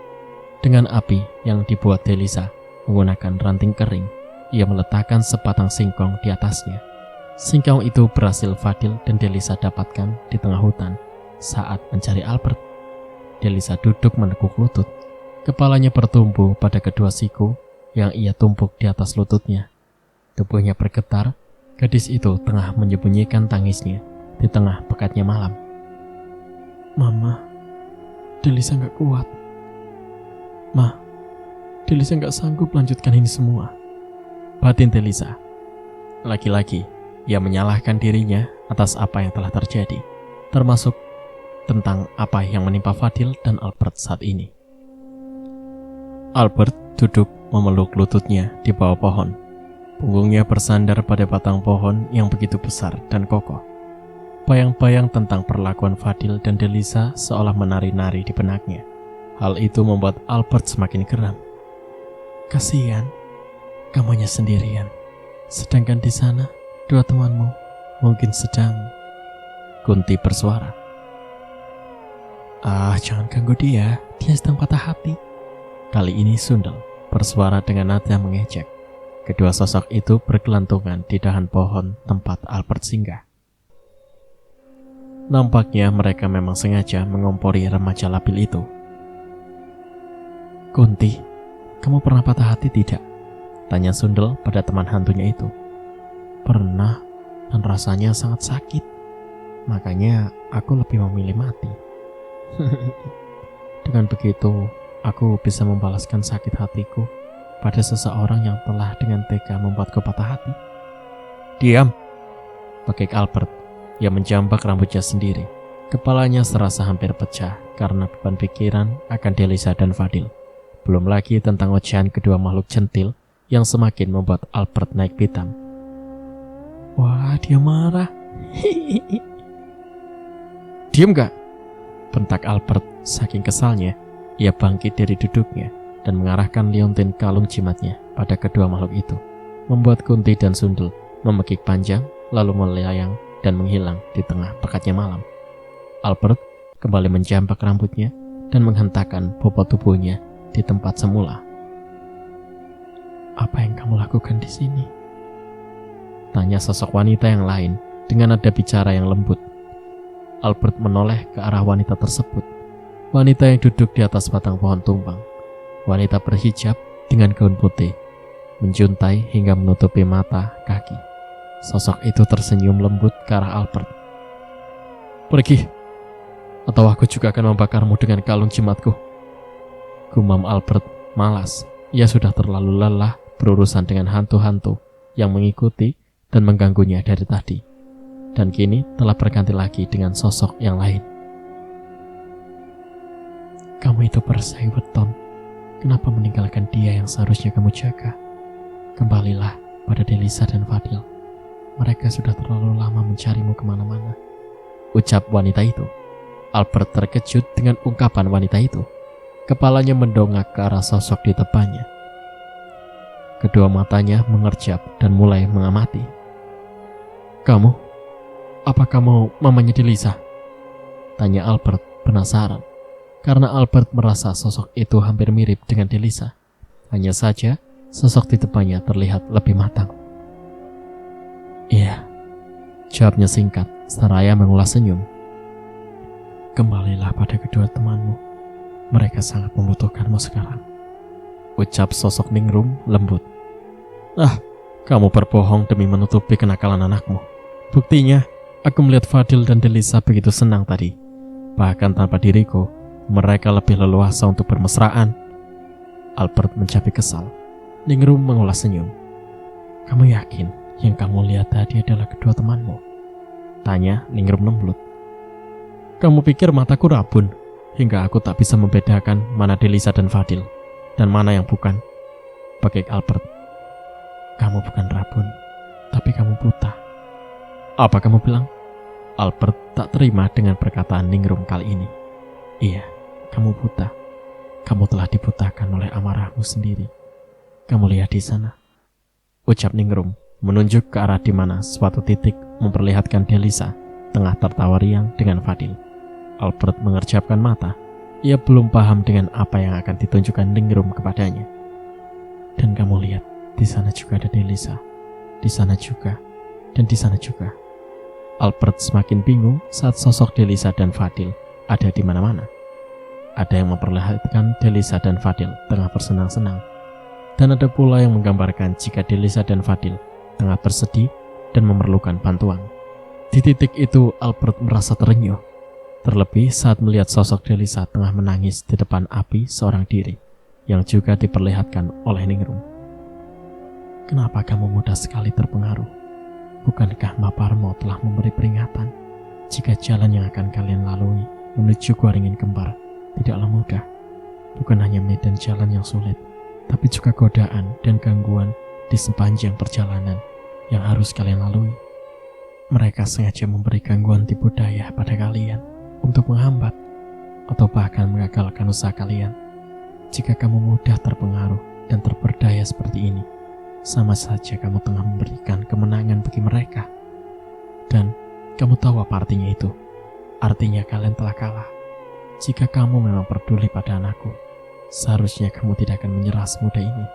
A: Dengan api yang dibuat Delisa menggunakan ranting kering, ia meletakkan sepasang singkong di atasnya. Singkong itu berhasil Fadil dan Delisa dapatkan di tengah hutan saat mencari Albert. Delisa duduk menekuk lutut. Kepalanya bertumbuh pada kedua siku yang ia tumpuk di atas lututnya. Tubuhnya bergetar. Gadis itu tengah menyembunyikan tangisnya di tengah pekatnya malam. Mama, Delisa gak kuat. Ma, Delisa gak sanggup lanjutkan ini semua, batin Delisa. Lagi-lagi, ia menyalahkan dirinya atas apa yang telah terjadi, termasuk tentang apa yang menimpa Fadil dan Albert saat ini. Albert duduk memeluk lututnya di bawah pohon. Punggungnya bersandar pada batang pohon yang begitu besar dan kokoh. Bayang-bayang tentang perlakuan Fadil dan Delisa seolah menari-nari di benaknya. Hal itu membuat Albert semakin geram. Kasihan, kamu hanya sendirian. Sedangkan di sana, dua temanmu mungkin sedang... Kunti bersuara. Jangan ganggu dia sedang patah hati. Kali ini Sundel bersuara dengan nada mengejek. Kedua sosok itu bergelantungan di dahan pohon tempat Albert singgah. Nampaknya mereka memang sengaja mengompori remaja labil itu. Kunti, kamu pernah patah hati tidak? Tanya Sundel pada teman hantunya itu. Pernah, dan rasanya sangat sakit. Makanya aku lebih memilih mati. Dengan begitu, aku bisa membalaskan sakit hatiku pada seseorang yang telah dengan tega membuatku patah hati. Diam, pekik Albert. Ia menjambak rambutnya sendiri. Kepalanya serasa hampir pecah karena beban pikiran akan Delisa dan Fadil. Belum lagi tentang ocehan kedua makhluk centil yang semakin membuat Albert naik pitam. Wah, dia marah. Diam gak? Bentak Albert saking kesalnya. Ia bangkit dari duduknya dan mengarahkan liontin kalung jimatnya pada kedua makhluk itu, membuat Kunti dan Sundel memekik panjang lalu melayang dan menghilang di tengah pekatnya malam. Albert kembali menjambak rambutnya dan menghentakkan bobot tubuhnya di tempat semula. Apa yang kamu lakukan di sini? Tanya sosok wanita yang lain dengan nada bicara yang lembut. Albert menoleh ke arah wanita tersebut. Wanita yang duduk di atas batang pohon tumbang. Wanita berhijab dengan gaun putih, menjuntai hingga menutupi mata kaki. Sosok itu tersenyum lembut ke arah Albert. Pergi, atau aku juga akan membakarmu dengan kalung jimatku. Gumam Albert malas. Ia sudah terlalu lelah berurusan dengan hantu-hantu yang mengikuti dan mengganggunya dari tadi. Dan kini telah berganti lagi dengan sosok yang lain. Kamu itu perisai weton. Kenapa meninggalkan dia yang seharusnya kamu jaga? Kembalilah pada Delisa dan Fadil. Mereka sudah terlalu lama mencarimu kemana-mana. Ucap wanita itu. Albert terkejut dengan ungkapan wanita itu. Kepalanya mendongak ke arah sosok di depannya. Kedua matanya mengerjap dan mulai mengamati. Kamu? Apa kamu mamanya Delisa? Tanya Albert penasaran. Karena Albert merasa sosok itu hampir mirip dengan Delisa. Hanya saja sosok di depannya terlihat lebih matang. Iya, jawabnya singkat seraya mengulas senyum. Kembalilah pada kedua temanmu. Mereka sangat membutuhkanmu sekarang. Ucap sosok Ningrum lembut. Kamu berbohong demi menutupi kenakalan anakmu. Buktinya, aku melihat Fadil dan Delisa begitu senang tadi. Bahkan tanpa diriku, mereka lebih leluasa untuk bermesraan. Albert mencapik kesal. Ningrum mengulas senyum. Kamu yakin yang kamu lihat tadi adalah kedua temanmu? Tanya Ningrum lembut. Kamu pikir mataku rabun hingga aku tak bisa membedakan mana Delisa dan Fadil? dan mana yang bukan. Bagi Albert, kamu bukan rabun, tapi kamu buta. Apa kamu bilang? Albert tak terima dengan perkataan Ningrum kali ini. Iya, kamu buta. Kamu telah dibutakan oleh amarahmu sendiri. Kamu lihat di sana, ucap Ningrum menunjuk ke arah di mana suatu titik memperlihatkan Delisa tengah tertawa riang dengan Fadil. Albert mengerjapkan mata. Ia belum paham dengan apa yang akan ditunjukkan Ningrum kepadanya. Dan kamu lihat, di sana juga ada Delisa. Di sana juga, dan di sana juga. Albert semakin bingung saat sosok Delisa dan Fadil ada di mana-mana. Ada yang memperlihatkan Delisa dan Fadil tengah bersenang-senang, dan ada pula yang menggambarkan jika Delisa dan Fadil tengah bersedih dan memerlukan bantuan. Di titik itu Albert merasa terenyuh, terlebih saat melihat sosok Delisa tengah menangis di depan api seorang diri yang juga diperlihatkan oleh Ningrum. Kenapa kamu mudah sekali terpengaruh? Bukankah Maparmo telah memberi peringatan jika jalan yang akan kalian lalui menuju Guaringin Kembar tidaklah mudah? Bukan hanya medan jalan yang sulit, tapi juga godaan dan gangguan di sepanjang perjalanan yang harus kalian lalui. Mereka sengaja memberi gangguan tipu daya pada kalian untuk menghambat atau bahkan mengagalkan usaha kalian. Jika kamu mudah terpengaruh dan terperdaya seperti ini, sama saja kamu tengah memberikan kemenangan bagi mereka. Dan kamu tahu apa artinya itu? Artinya kalian telah kalah. Jika kamu memang peduli pada anakku, seharusnya kamu tidak akan menyerah semudah ini.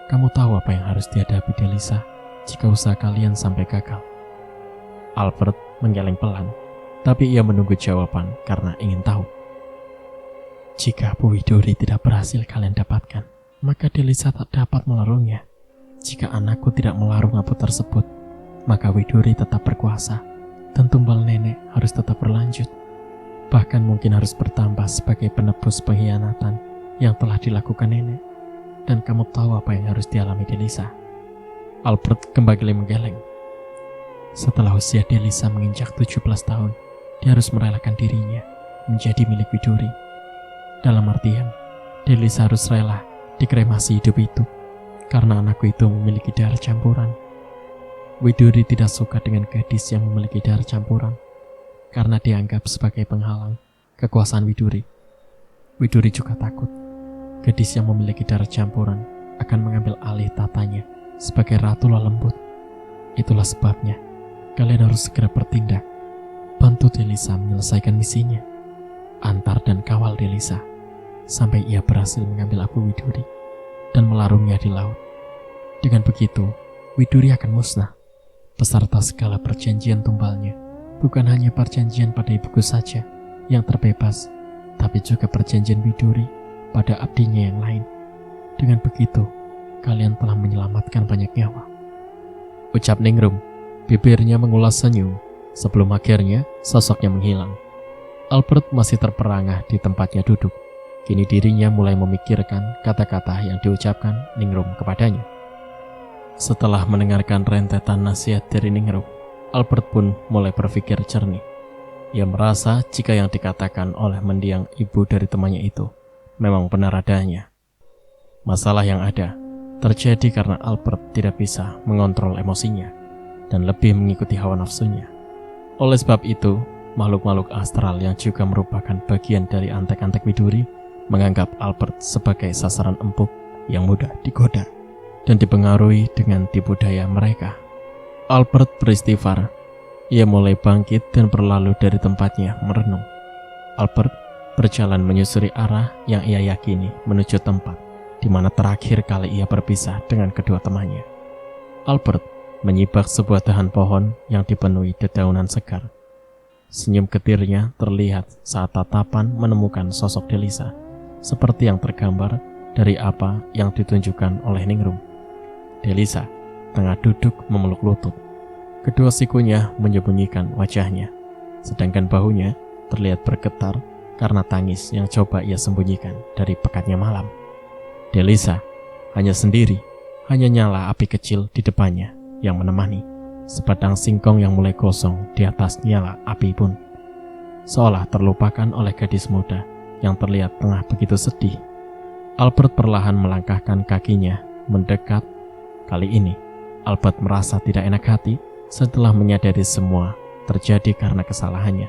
A: Kamu tahu apa yang harus dihadapi Delisa jika usaha kalian sampai gagal. Albert menggeleng pelan, tapi ia menunggu jawaban karena ingin tahu. Jika Bu Widuri tidak berhasil kalian dapatkan, maka Delisa tak dapat melarungnya. Jika anakku tidak melarung apu tersebut, maka Widuri tetap berkuasa, dan tumbal nenek harus tetap berlanjut. Bahkan mungkin harus bertambah sebagai penebus pengkhianatan yang telah dilakukan nenek. Dan kamu tahu apa yang harus dialami Delisa? Albert kembali menggeleng. Setelah usia Delisa menginjak 17 tahun, dia harus merelakan dirinya menjadi milik Widuri. Dalam artian, Delisa harus rela dikremasi hidup-hidup karena anakku itu memiliki darah campuran. Widuri tidak suka dengan gadis yang memiliki darah campuran karena dianggap sebagai penghalang kekuasaan Widuri. Widuri juga takut gadis yang memiliki darah campuran akan mengambil alih tatanya sebagai ratu lembut. Itulah sebabnya kalian harus segera bertindak. Bantu Delisa menyelesaikan misinya. Antar dan kawal Delisa sampai ia berhasil mengambil apu Widuri dan melarungnya di laut. Dengan begitu, Widuri akan musnah beserta segala perjanjian tumbalnya. Bukan hanya perjanjian pada ibuku saja yang terbebas, tapi juga perjanjian Widuri pada abdinya yang lain. Dengan begitu, kalian telah menyelamatkan banyak nyawa, ucap Ningrum. Bibirnya mengulas senyum sebelum akhirnya sosoknya menghilang. Albert masih terperangah di tempatnya duduk. Kini dirinya mulai memikirkan kata-kata yang diucapkan Ningrum kepadanya. Setelah mendengarkan rentetan nasihat dari Ningrum, Albert pun mulai berpikir jernih. Ia merasa jika yang dikatakan oleh mendiang ibu dari temannya itu memang benar adanya. Masalah yang ada terjadi karena Albert tidak bisa mengontrol emosinya dan lebih mengikuti hawa nafsunya. Oleh sebab itu, makhluk-makhluk astral yang juga merupakan bagian dari antek-antek Widuri menganggap Albert sebagai sasaran empuk yang mudah digoda dan dipengaruhi dengan tipu daya mereka. Albert beristighfar. Ia mulai bangkit dan berlalu dari tempatnya merenung. Albert berjalan menyusuri arah yang ia yakini menuju tempat di mana terakhir kali ia berpisah dengan kedua temannya. Albert menyibak sebuah dahan pohon yang dipenuhi dedaunan segar. Senyum getirnya terlihat saat tatapan menemukan sosok Delisa, seperti yang tergambar dari apa yang ditunjukkan oleh Ningrum. Delisa tengah duduk memeluk lutut. Kedua sikunya menyembunyikan wajahnya, sedangkan bahunya terlihat bergetar karena tangis yang coba ia sembunyikan dari pekatnya malam. Delisa hanya sendiri, hanya nyala api kecil di depannya yang menemani, sebatang singkong yang mulai gosong di atas nyala api pun, seolah terlupakan oleh gadis muda yang terlihat tengah begitu sedih. Albert perlahan melangkahkan kakinya mendekat. Kali ini, Albert merasa tidak enak hati setelah menyadari semua terjadi karena kesalahannya.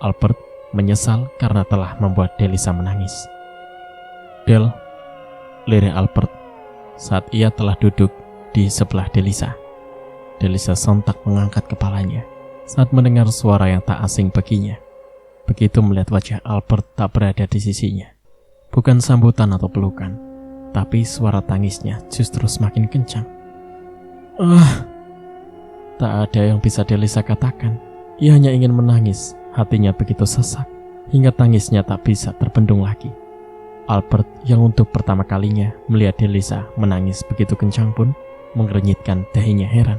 A: Albert menyesal karena telah membuat Delisa menangis. "Del," lirik Albert saat ia telah duduk di sebelah Delisa. Delisa sontak mengangkat kepalanya saat mendengar suara yang tak asing baginya. Begitu melihat wajah Albert tak berada di sisinya. Bukan sambutan atau pelukan, tapi suara tangisnya justru semakin kencang. Tak ada yang bisa Delisa katakan. Ia hanya ingin menangis. Hatinya begitu sesak hingga tangisnya tak bisa terbendung lagi. Albert yang untuk pertama kalinya melihat Delisa menangis begitu kencang pun mengernyitkan dahinya heran.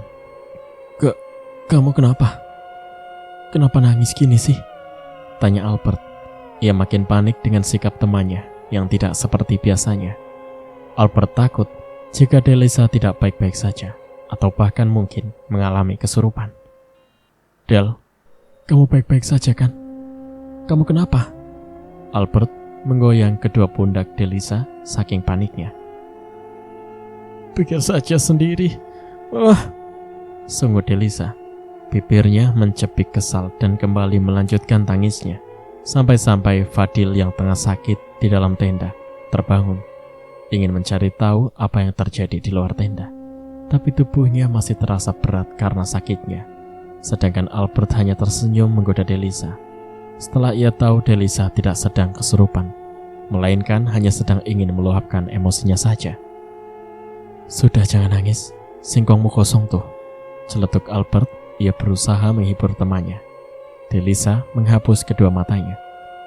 A: Kamu kenapa? Kenapa nangis gini sih?" tanya Albert. Ia makin panik dengan sikap temannya yang tidak seperti biasanya. Albert takut jika Delisa tidak baik-baik saja atau bahkan mungkin mengalami kesurupan. "Del, kamu baik-baik saja kan? Kamu kenapa?" Albert menggoyang kedua pundak Delisa saking paniknya. "Pikir saja sendiri." Sungguh Delisa. Bibirnya mencepik kesal dan kembali melanjutkan tangisnya. Sampai-sampai Fadil yang tengah sakit di dalam tenda terbangun, ingin mencari tahu apa yang terjadi di luar tenda. Tapi tubuhnya masih terasa berat karena sakitnya. Sedangkan Albert hanya tersenyum menggoda Delisa. Setelah ia tahu Delisa tidak sedang kesurupan, melainkan hanya sedang ingin meluapkan emosinya saja. "Sudah, jangan nangis, singkongmu kosong tuh," celetuk Albert. Ia berusaha menghibur temannya. Delisa menghapus kedua matanya.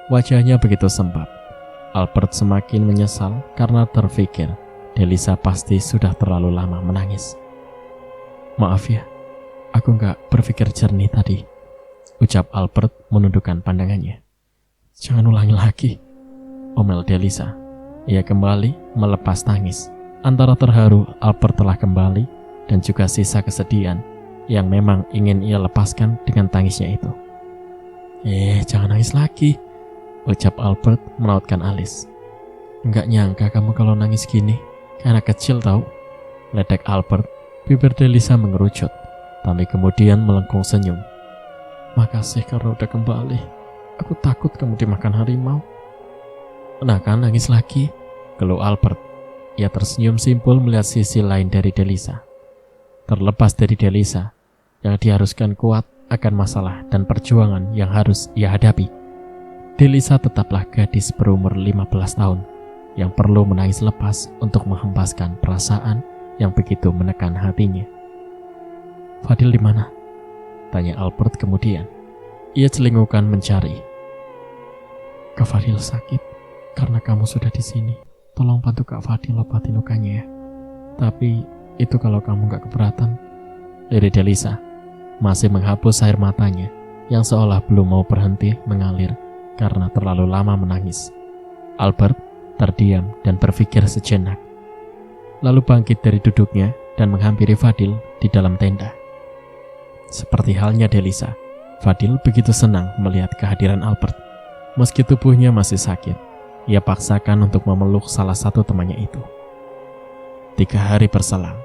A: Wajahnya begitu sembab. Albert semakin menyesal karena terfikir Delisa pasti sudah terlalu lama menangis. "Maaf ya, aku nggak berpikir jernih tadi," ucap Albert menundukkan pandangannya. "Jangan ulangi lagi," omel Delisa. Ia kembali melepas tangis. Antara terharu Albert telah kembali dan juga sisa kesedihan yang memang ingin ia lepaskan dengan tangisnya itu. Jangan nangis lagi," ucap Albert merautkan alis. "Nggak nyangka kamu kalau nangis gini, kayak anak kecil tahu," ledek Albert. Bibir Delisa mengerucut, tapi kemudian melengkung senyum. "Makasih karena udah kembali. Aku takut kamu dimakan harimau." "Nah kan, nangis lagi," geluh Albert. Ia tersenyum simpul melihat sisi lain dari Delisa. Terlepas dari Delisa, yang diharuskan kuat akan masalah dan perjuangan yang harus ia hadapi, Delisa tetaplah gadis berumur 15 tahun yang perlu menangis lepas untuk menghempaskan perasaan yang begitu menekan hatinya. "Fadil di mana?" tanya Albert kemudian. Ia celingukan mencari. "Kak Fadil sakit. Karena kamu sudah di sini, tolong bantu Kak Fadil obati lukanya ya. Tapi itu kalau kamu gak keberatan," lirik Delisa, masih menghapus air matanya yang seolah belum mau berhenti mengalir karena terlalu lama menangis. Albert terdiam dan berpikir sejenak, lalu bangkit dari duduknya dan menghampiri Fadil di dalam tenda. Seperti halnya Delisa, Fadil begitu senang melihat kehadiran Albert. Meski tubuhnya masih sakit, ia paksakan untuk memeluk salah satu temannya itu. 3 hari berselang,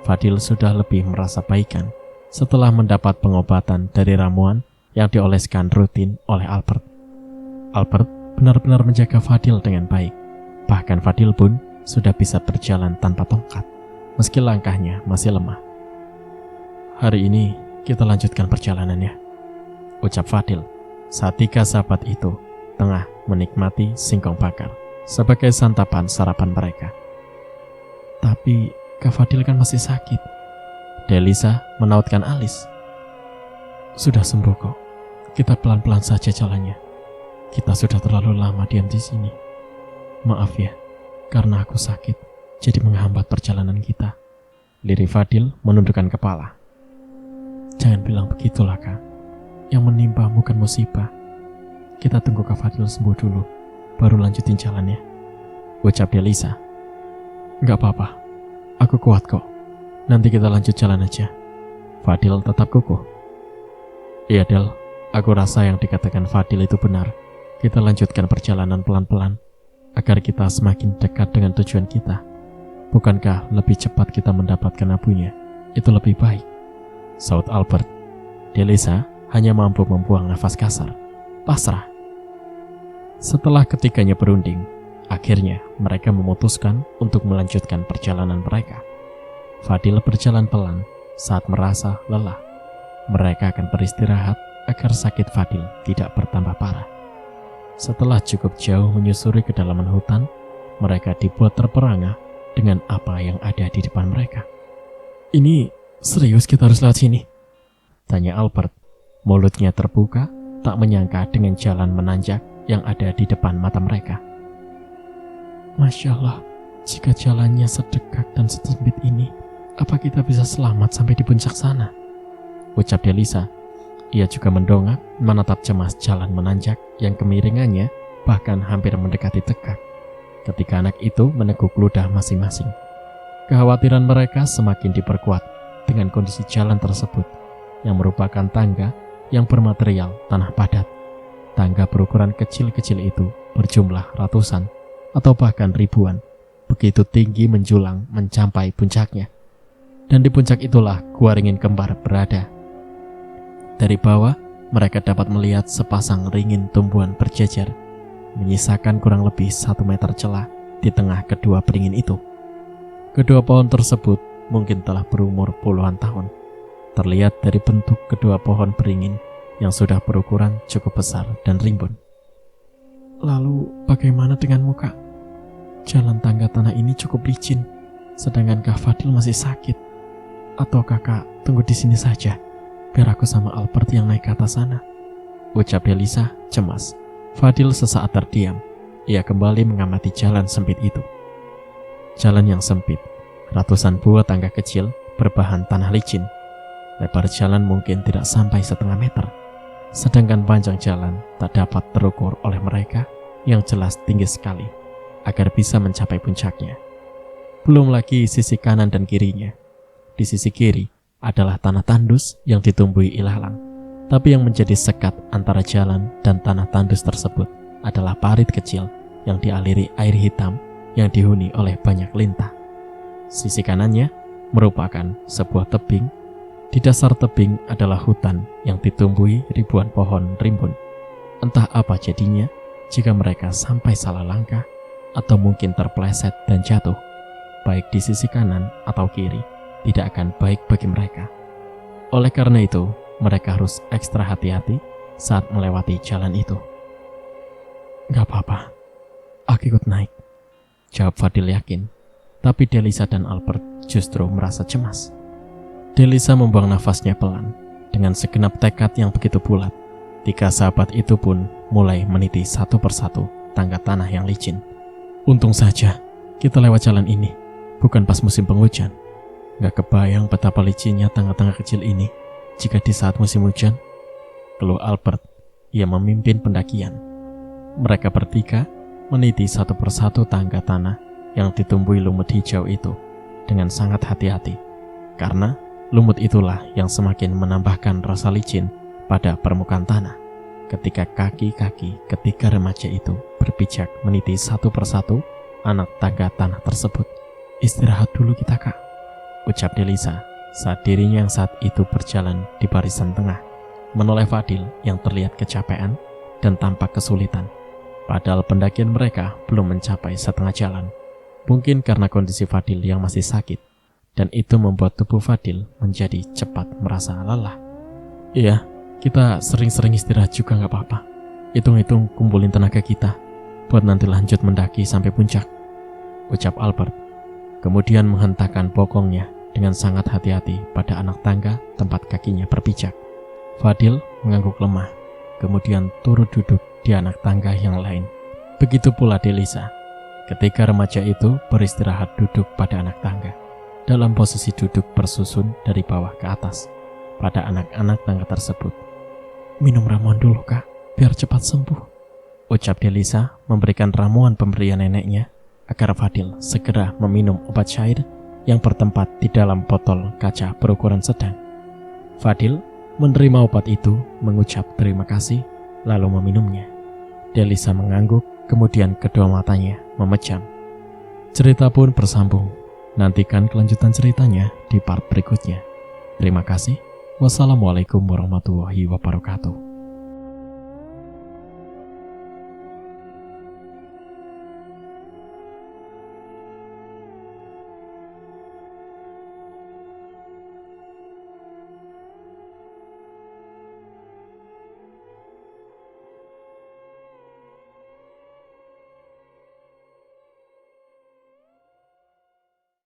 A: Fadil sudah lebih merasa baikan setelah mendapat pengobatan dari ramuan yang dioleskan rutin oleh Albert. Albert benar-benar menjaga Fadil dengan baik. Bahkan Fadil pun sudah bisa berjalan tanpa tongkat, meski langkahnya masih lemah. "Hari ini kita lanjutkan perjalanannya," ucap Fadil saat 3 sahabat itu tengah menikmati singkong bakar sebagai santapan sarapan mereka. "Tapi Kak Fadil kan masih sakit," Delisa menautkan alis. "Sudah sembuh kok. Kita pelan-pelan saja jalannya. Kita sudah terlalu lama diam di sini. Maaf ya, karena aku sakit, jadi menghambat perjalanan kita," lirik Fadil menundukkan kepala. "Jangan bilang begitulah Kak. Yang menimpa bukan musibah. Kita tunggu Kak Fadil sembuh dulu, baru lanjutin jalannya," ucap Delisa. "Gak apa-apa, aku kuat kok. Nanti kita lanjut jalan aja." Fadil tetap kukuh. "Iya Del, aku rasa yang dikatakan Fadil itu benar. Kita lanjutkan perjalanan pelan-pelan. agar kita semakin dekat dengan tujuan kita. Bukankah lebih cepat kita mendapatkan abunya? Itu lebih baik, saud Albert. Delisa hanya mampu membuang nafas kasar, pasrah. Setelah ketiganya berunding, akhirnya mereka memutuskan untuk melanjutkan perjalanan mereka. Fadil berjalan pelan saat merasa lelah. Mereka akan beristirahat agar sakit Fadil tidak bertambah parah. Setelah cukup jauh menyusuri kedalaman hutan, mereka dibuat terperangah dengan apa yang ada di depan mereka. "Ini serius kita harus lewat sini?" tanya Albert. Mulutnya terbuka, tak menyangka dengan jalan menanjak yang ada di depan mata mereka. "Masya Allah, jika jalannya sedekat dan sesempit ini, apa kita bisa selamat sampai di puncak sana?" ucap Delisa. Ia juga mendongak, menatap cemas jalan menanjak yang kemiringannya bahkan hampir mendekati tegak. Ketika anak itu meneguk ludah masing-masing, kekhawatiran mereka semakin diperkuat dengan kondisi jalan tersebut yang merupakan tangga yang bermaterial tanah padat. Tangga berukuran kecil-kecil itu berjumlah ratusan atau bahkan ribuan, begitu tinggi menjulang mencapai puncaknya. Dan di puncak itulah Gua Ringin Kembar berada. Dari bawah, mereka dapat melihat sepasang ringin tumbuhan berjejer, menyisakan kurang lebih 1 meter celah di tengah kedua beringin itu. Kedua pohon tersebut mungkin telah berumur puluhan tahun. Terlihat dari bentuk kedua pohon beringin yang sudah berukuran cukup besar dan rimbun. "Lalu bagaimana denganmu, Kak? Jalan tangga tanah ini cukup licin, sedangkan Kak Fadil masih sakit. Atau Kakak tunggu di sini saja, biar aku sama Albert yang naik ke atas sana?" ucap Delisa cemas. Fadil sesaat terdiam. Ia kembali mengamati jalan sempit itu. Jalan yang sempit, ratusan buah tangga kecil berbahan tanah licin. Lebar jalan mungkin tidak sampai 1/2 meter, sedangkan panjang jalan tak dapat terukur oleh mereka yang jelas tinggi sekali agar bisa mencapai puncaknya. Belum lagi sisi kanan dan kirinya. Di sisi kiri adalah tanah tandus yang ditumbuhi ilalang, tapi yang menjadi sekat antara jalan dan tanah tandus tersebut adalah parit kecil yang dialiri air hitam yang dihuni oleh banyak lintah. Sisi kanannya merupakan sebuah tebing. Di dasar tebing adalah hutan yang ditumbuhi ribuan pohon rimbun. Entah apa jadinya jika mereka sampai salah langkah atau mungkin terpeleset dan jatuh. Baik di sisi kanan atau kiri, tidak akan baik bagi mereka. Oleh karena itu, mereka harus ekstra hati-hati saat melewati jalan itu. "Gak apa-apa, aku ikut naik," jawab Fadil yakin. Tapi Delisa dan Albert justru merasa cemas. Delisa membuang nafasnya pelan dengan segenap tekad yang begitu bulat. 3 sahabat itu pun mulai meniti satu persatu tangga tanah yang licin. "Untung saja kita lewat jalan ini, bukan pas musim penghujan. Gak kebayang betapa licinnya tangga-tangga kecil ini jika di saat musim hujan," keluh Albert. Ia memimpin pendakian. Mereka bertiga meniti satu persatu tangga tanah yang ditumbuhi lumut hijau itu dengan sangat hati-hati, karena lumut itulah yang semakin menambahkan rasa licin pada permukaan tanah. Ketika kaki-kaki ketiga remaja itu berpijak meniti satu persatu anak tangga tanah tersebut. "Istirahat dulu kita, Kak," ucap Delisa saat dirinya yang saat itu berjalan di barisan tengah, menoleh Fadil yang terlihat kecapean dan tampak kesulitan. Padahal pendakian mereka belum mencapai setengah jalan. Mungkin karena kondisi Fadil yang masih sakit, dan itu membuat tubuh Fadil menjadi cepat merasa lelah. "Iya, kita sering-sering istirahat juga gak apa-apa. Hitung-hitung kumpulin tenaga kita buat nanti lanjut mendaki sampai puncak," ucap Albert. Kemudian menghentakkan bokongnya dengan sangat hati-hati pada anak tangga tempat kakinya berpijak. Fadil mengangguk lemah, kemudian turut duduk di anak tangga yang lain. Begitu pula Delisa. Ketika remaja itu beristirahat duduk pada anak tangga, dalam posisi duduk bersusun dari bawah ke atas pada anak-anak tangga tersebut. "Minum ramuan dulu, Kak, biar cepat sembuh," ucap Delisa memberikan ramuan pemberian neneknya agar Fadil segera meminum obat cair yang bertempat di dalam botol kaca berukuran sedang. Fadil menerima obat itu, mengucap terima kasih, lalu meminumnya. Delisa mengangguk Kemudian kedua matanya memejam. Cerita pun bersambung. Nantikan kelanjutan ceritanya di part berikutnya. Terima kasih. Wassalamualaikum warahmatullahi wabarakatuh.